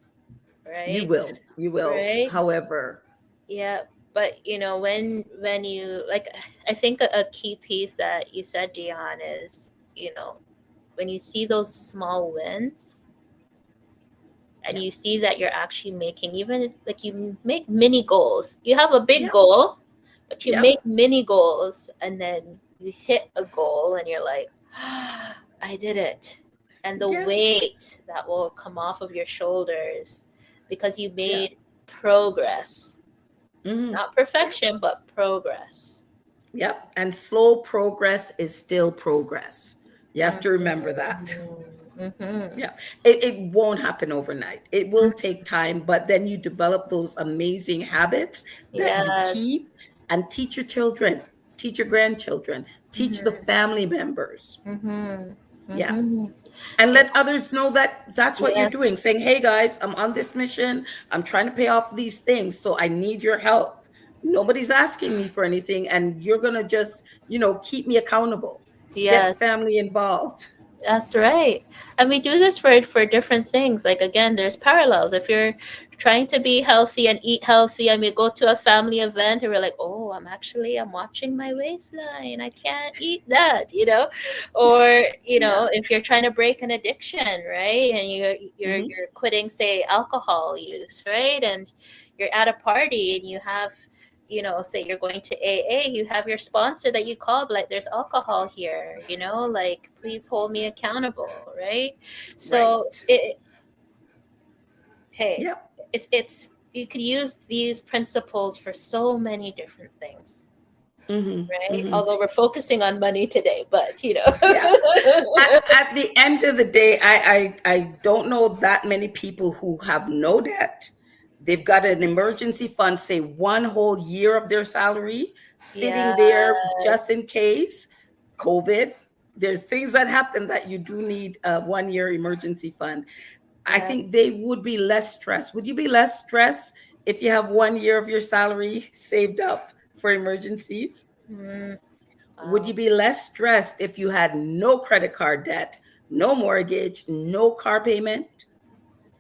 You right? will. You will. Right? However, Yeah. But when you like, I think a key piece that you said, Dion, is when you see those small wins and yeah. you see that you're actually making, even like you make mini goals. You have a big Yeah. goal, but you Yeah. make mini goals, and then you hit a goal and you're like, I did it. And the Yes. weight that will come off of your shoulders because you Yeah. made progress. Hmm. Not Yeah. perfection, but progress. Yep. And slow progress is still progress. You have to remember that. Mm-hmm. Mm-hmm. Yeah, it won't happen overnight. It will take time, but then you develop those amazing habits that you Yes. keep and teach your children, teach your grandchildren, teach the Mm-hmm. family members. Mm-hmm. Yeah. Mm-hmm. And Yeah. let others know that that's what you're Yes. doing, saying, hey guys, I'm on this mission. I'm trying to pay off these things. So I need your help. Nobody's asking me for anything. And you're going to just, keep me accountable. Get Yes. family involved. That's right. And we do this for different things. Like again, there's parallels. If you're trying to be healthy and eat healthy and we go to a family event and we're like, "Oh, I'm watching my waistline. I can't eat that." Or, Yeah. if you're trying to break an addiction, right? And Hmm. you're quitting, say, alcohol use, right? And you're at a party and you have say you're going to AA, you have your sponsor that you call, but like, there's alcohol here, like, please hold me accountable, right? So Right. hey, Yep. it's you could use these principles for so many different things, Hmm. right? Hmm. Although we're focusing on money today, but Yeah. At the end of the day, I don't know that many people who have no debt. They've got an emergency fund, say 1 whole year of their salary, sitting there just yes. in case COVID. There's things that happen that you do need a 1 year emergency fund. I think Yes. they would be less stressed. Would you be less stressed if you have 1 year of your salary saved up for emergencies? Mm, Would wow. you be less stressed if you had no credit card debt, no mortgage, no car payment?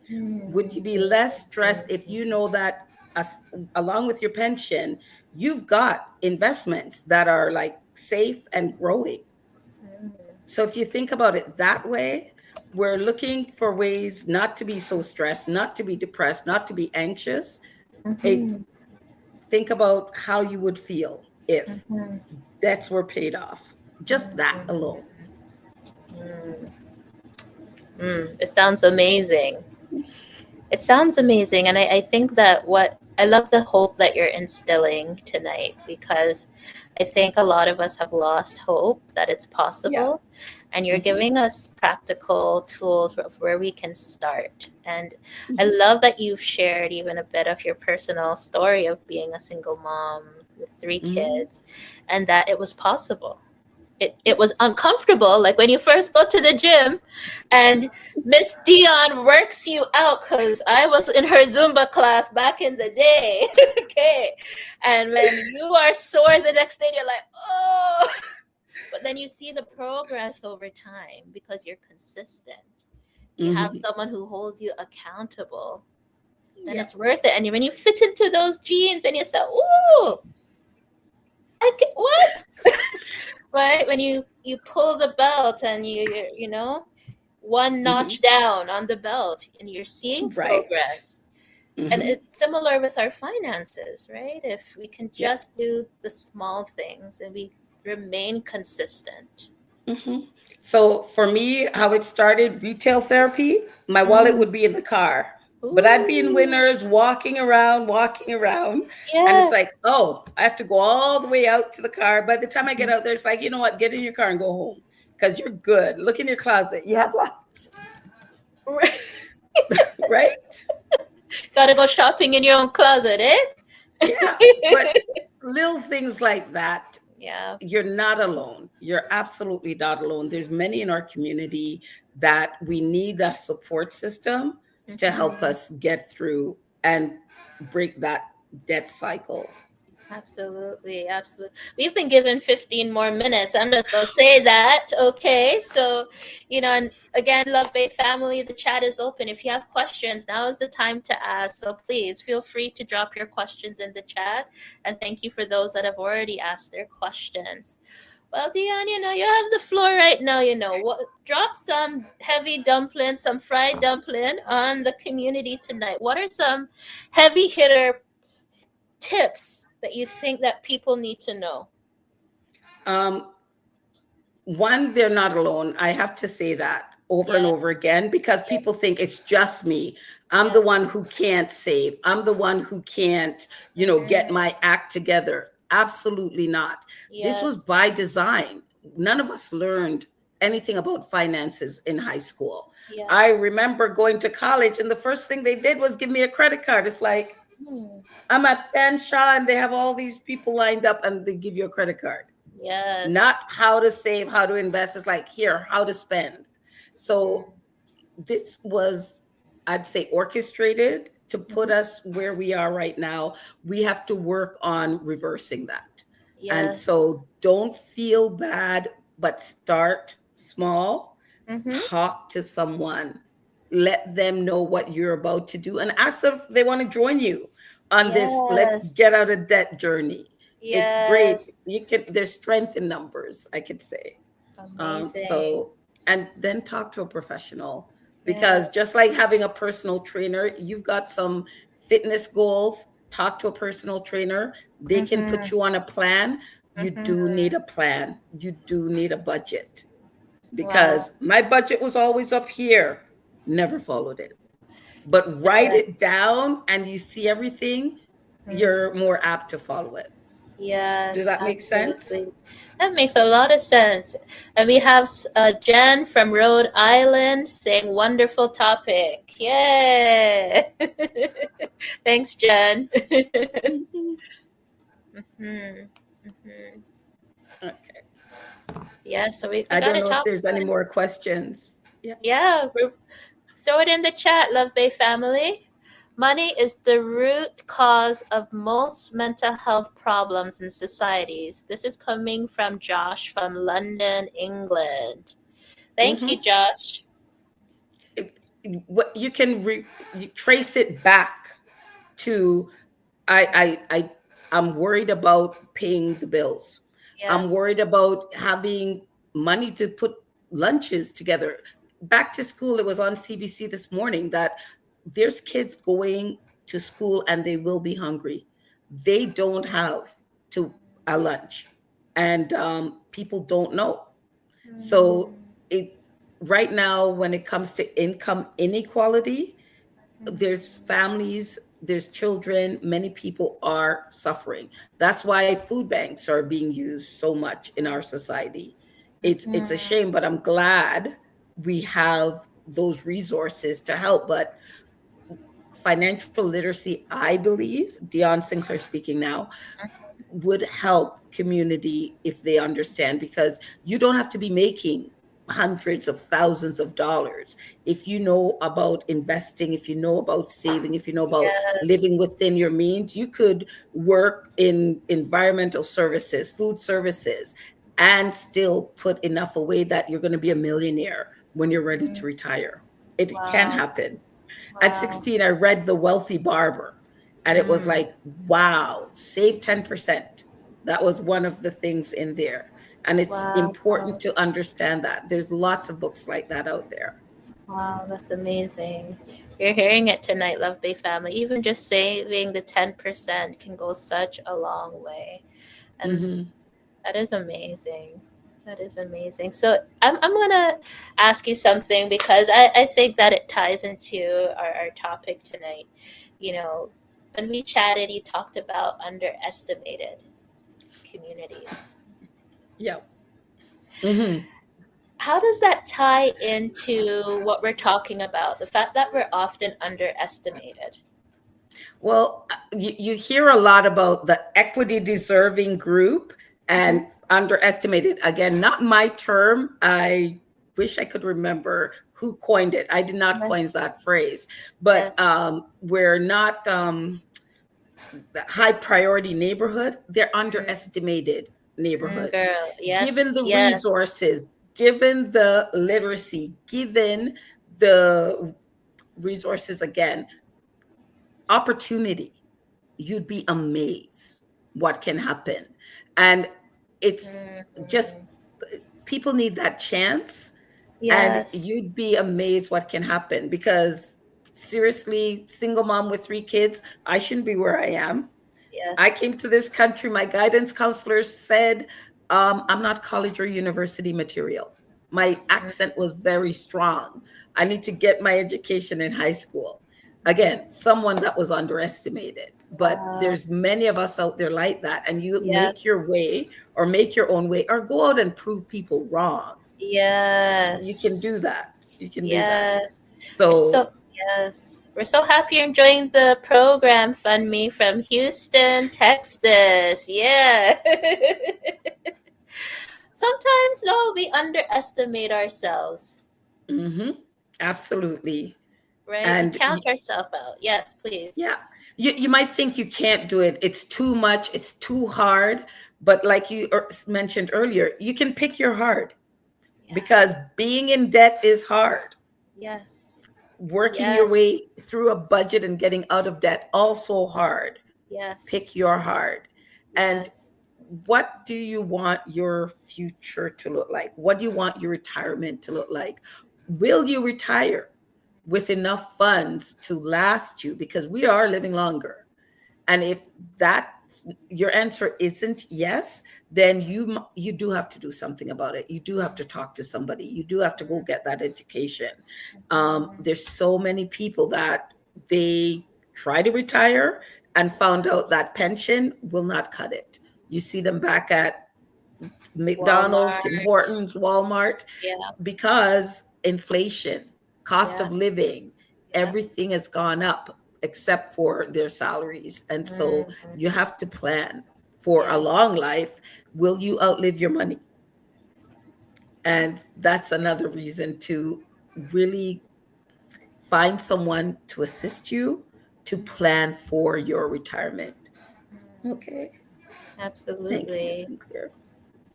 Would you be less stressed if you know that as, along with your pension, you've got investments that are like safe and growing? So if you think about it that way, we're looking for ways not to be so stressed, not to be depressed, not to be anxious. It, Mm-hmm. think about how you would feel if Mm-hmm. debts were paid off. Just that alone. Mm-hmm. It sounds amazing. It sounds amazing. And I think that I love the hope that you're instilling tonight, because I think a lot of us have lost hope that it's Yeah. possible. And you're Hmm. giving us practical tools where we can start. And I love that you've shared even a bit of your personal story of being a single mom with three Hmm. kids, and that it was possible. It Yeah. was uncomfortable, like when you first go to the gym and Miss Dion works you out, because I was in her Zumba class back in the day. Okay, and when you are sore the next day, you're like, oh, but then you see the progress over time because you're consistent. You have Hmm. someone who holds you accountable, then Yeah. it's worth it. And when you fit into those jeans and you say, ooh, what? Right, when you pull the belt and one Hmm. notch down on the belt and you're seeing Right. progress. And Hmm. it's similar with our finances, right? If we can Yeah. just do the small things and we remain consistent. Hmm. So for me, how it started, retail therapy, my wallet Mm, would be in the car. But I'd be in Ooh. Winners walking around, and it's like, Yes. oh, I have to go all the way out to the car. By the time I get Mhm. out there, it's like, you know what, get in your car and go home because you're good. Look in your closet. You have lots, right? Gotta go shopping in your own closet, eh? Yeah. But little things like that, Yeah. you're not alone. You're absolutely not alone. There's many in our community that we need a support system to help Mhm. us get through and break that debt cycle. Absolutely, absolutely. We've been given 15 more minutes. I'm just going to say that. Okay. So, and again, Love Bay family, the chat is open. If you have questions, now is the time to ask. So please feel free to drop your questions in the chat. And thank you for those that have already asked their questions. Well, Dionne, you have the floor right now. Drop some heavy dumpling, some fried dumpling on the community tonight. What are some heavy hitter tips that you think that people need to know? Um, One, they're not alone. I have to say that over and over Yes, again because yes, people think it's just me. I'm the yes. one who can't save. I'm the one who can't, get Mm-mm. my act together. Absolutely not. This was Yes, by design. None of us learned anything about finances in high school. I yes. remember going to college, and the first thing they did was give me a credit card. It's like, Hmm. I'm at Fanshawe and they have all these people lined up and they give you a credit card, not Yes. how to save, how to invest. It's like, here, how to spend. So Mm-hmm. this was, I'd say, orchestrated to put Mm-hmm. us where we are right now. We have to work on reversing that. And Yes. so don't feel bad, but start small. Mm-hmm. Talk to someone, let them know what you're about to do, and ask them if they want to join you on this let's Yes. get out of debt journey. It's great. Yes. There's strength in numbers, I could say. Amazing. So, and then talk to a professional, Yeah. because just like having a personal trainer, you've got some fitness goals, talk to a personal trainer. They can put Mm-hmm. you on a plan. You do Mm-hmm. need a plan. You do need a budget, Wow. because my budget was always up here, never followed it. But write Yeah. it down and you see everything, Mm. you're more apt to follow it. Does Yes, that make sense? absolutely. That makes a lot of sense. And we have Jen from Rhode Island saying, wonderful topic. Yeah. Thanks, Jen. Mhm. hmm hmm Okay. Yeah, so we I got don't to know if talk there's about any it. more questions. Yeah. Yeah, throw it in the chat, Love Bay family. Money is the root cause of most mental health problems in societies. This is coming from Josh from London, England. Thank you, Hmm. Josh. What you can you trace it back to, I I'm worried about paying the bills. I'm worried Yes. about having money to put lunches together. Back to school, it was on CBC this morning that there's kids going to school and they will be hungry. They don't have to a lunch, and people don't know. So Mm, it right now, when it comes to income inequality, there's families, there's children, many people are suffering. That's why food banks are being used so much in our society. It's a mhm. shame, but I'm glad we have those resources to help. But financial literacy, I believe, Dionne Sinclair speaking now, would help community if they understand, because you don't have to be making hundreds of thousands of dollars. If you know about investing, if you know about saving, if you know about Yes. living within your means, you could work in environmental services, food services, and still put enough away that you're going to be a millionaire when you're ready Mm, to retire. It can wow. happen. At Wow. 16, I read The Wealthy Barber, and it was Mm, like, wow, save 10%. That was one of the things in there. And it's wow. important to understand that. There's lots of books like that out there. Wow, that's amazing. You're hearing it tonight, Love Bay family. Even just saving the 10% can go such a long way. And Hmm. that is amazing. That is amazing. So I'm gonna ask you something because I think that it ties into our topic tonight. You know, when we chatted, you talked about underestimated communities. Yeah. Hmm. How does that tie into what we're talking about? The fact that we're often underestimated. Well, you hear a lot about the equity deserving group Hmm. and underestimated. Again, not my term. I wish I could remember who coined it. I did not Yes. coin that phrase, but Yes. we're not the high priority neighborhood. They're Mm, underestimated neighborhoods. girl. Given Yes. the Yes. resources, given the literacy, given the resources again, opportunity, you'd be amazed what can happen. And it's just Hmm. people need that chance, and Yes. you'd be amazed what can happen because seriously, single mom with 3 kids, I shouldn't be where I am. I came to Yes. this country, my guidance counselor said, I'm not college or university material. My accent was very strong. I need to get my education in high school. Again, Mm-hmm. someone that was underestimated. But Wow. there's many of us out there like that. And you make Yes. your way or make your own way or go out and prove people wrong. You can Yes. do that. You can do that. Yes. We're so So yes. We're so happy you're enjoying the program, Fund Me from Houston, Texas. Yeah. Sometimes though we underestimate ourselves, mhm, absolutely. right? We And count ourselves out. Yes, please. yeah, you might think you can't do it. It's too much. It's too hard. But like you mentioned earlier, you can pick your hard Yeah. because being in debt is hard. Yes. Working your Yes. way through a budget and getting out of debt also hard. Yes. Pick your hard. And Yes. what do you want your future to look like? What do you want your retirement to look like? Will you retire with enough funds to last you? Because we are living longer. And if that your answer isn't yes, then you do have to do something about it. You do have to talk to somebody. You do have to go get that education. Mhm. There's so many people that they try to retire and found out that pension will not cut it. You see them back at McDonald's, Tim Walmart. Hortons, Walmart, Yeah. because inflation, cost of Yeah. living, Yeah. everything has gone up except for their salaries. And so Mhm. you have to plan for a Yeah. long life. Will you outlive your money? And that's another reason to really find someone to assist you to plan for your retirement. Mm. Okay. Thank you, Miss Absolutely. Sinclair.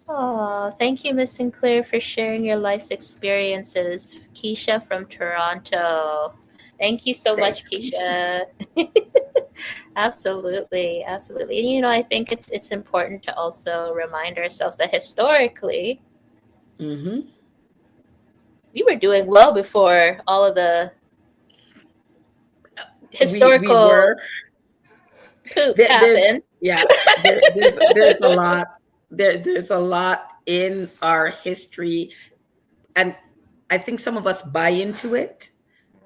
Oh, thank you, Miss Sinclair, for sharing your life's experiences. Keisha from Toronto. Thank you so much, Thanks, Keisha. Keisha. Absolutely, absolutely. And I think it's important to also remind ourselves that historically Mm-hmm. we were doing well before all of the We historical were poop there. happened. Yeah, there's a lot there's a lot in our history, and I think some of us buy into it,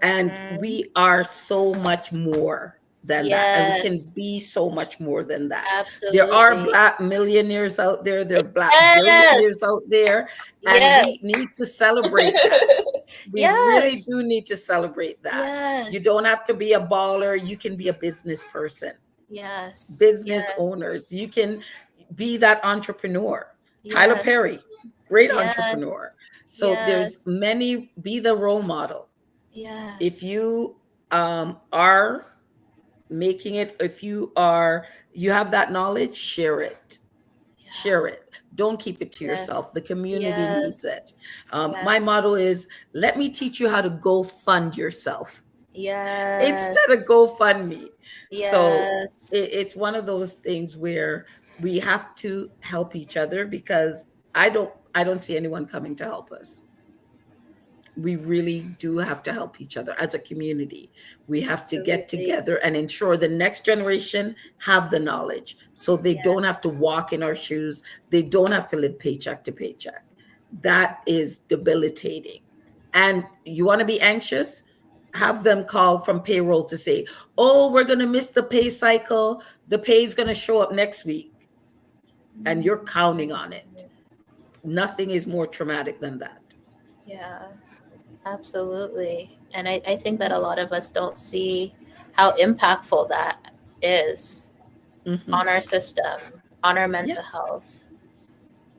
and Mhm. we are so much more than that, and we can be Yes, so much more than that. There are absolutely. black millionaires out there, there are black billionaires Yes, out there, and yes. we need to celebrate that. We really Yes, do need to celebrate that. You don't yes, have to be a baller, you can be a business person, yes, business yes, owners. You can be that entrepreneur. Tyler yes, Perry, great entrepreneur. yes, So there's yes, many, be the role model. If yes. you are making it, if you have that knowledge, share it. Yeah. Share it. Don't keep it to Yes. yourself. The community needs Yes. it. My Yes. motto is let me teach you how to go fund yourself instead of Yes. GoFundMe. So Yes. it's one of those things where we have to help each other because I don't see anyone coming to help us. We really do have to help each other as a community. We have to get Absolutely. together and ensure the next generation have the knowledge so they don't Yes. have to walk in our shoes. They don't have to live paycheck to paycheck. that is debilitating. And you want to be anxious? Have them call from payroll to say, oh, we're going to miss the pay cycle. The pay is going to show up next week. And you're counting on it. Nothing is more traumatic than that. Yeah, absolutely. And I think that a lot of us don't see how impactful that is on our system, on our mental health.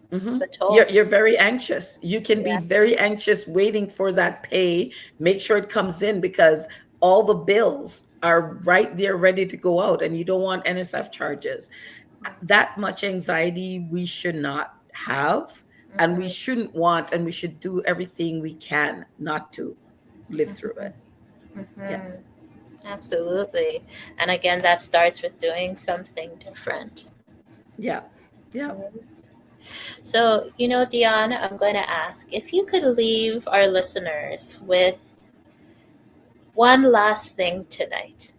The toll. You're very anxious. You can be Yeah. very anxious waiting for that pay. Make sure it comes in because all the bills are right there ready to go out and you don't want NSF charges. That much anxiety we should not have, and we shouldn't want, and we should do everything we can not to live through it. Yeah. Absolutely. And again, that starts with doing something different. Yeah. Yeah. So, Dionne, I'm going to ask if you could leave our listeners with one last thing tonight,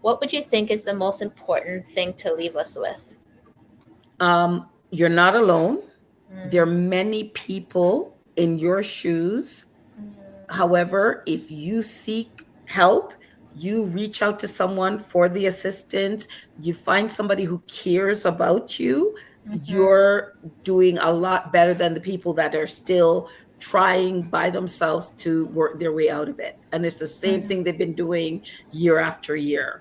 what would you think is the most important thing to leave us with? You're not alone. There are many people in your shoes. However, if you seek help, you reach out to someone for the assistance, you find somebody who cares about you, you're doing a lot better than the people that are still trying by themselves to work their way out of it. And it's the same thing they've been doing year after year.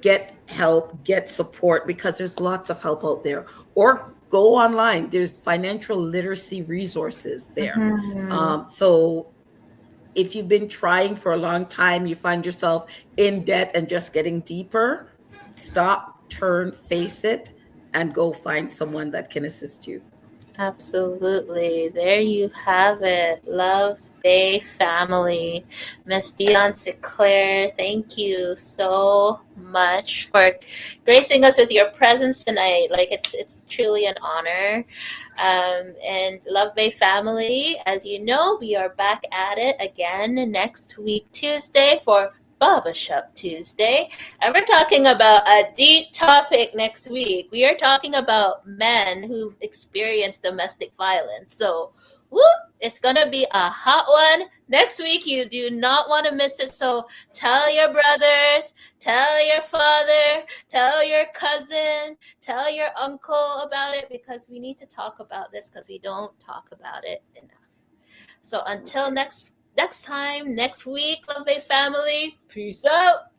Get help, get support, because there's lots of help out there. Or go online. There's financial literacy resources there. So if you've been trying for a long time, you find yourself in debt and just getting deeper, stop, turn, face it, and go find someone that can assist you. Absolutely. There you have it. LuvBay family. Miss Dionne Sinclair, thank you so much for gracing us with your presence tonight. Like it's truly an honor. And LuvBay family, as you know, we are back at it again next week, Tuesday, for Baba Shop Tuesday. And we're talking about a deep topic next week. We are talking about men who've experienced domestic violence. So, it's going to be a hot one next week. You do not want to miss it. So tell your brothers, tell your father, tell your cousin, tell your uncle about it, because we need to talk about this because we don't talk about it enough. So until next time, next week, LuvBay family, peace out.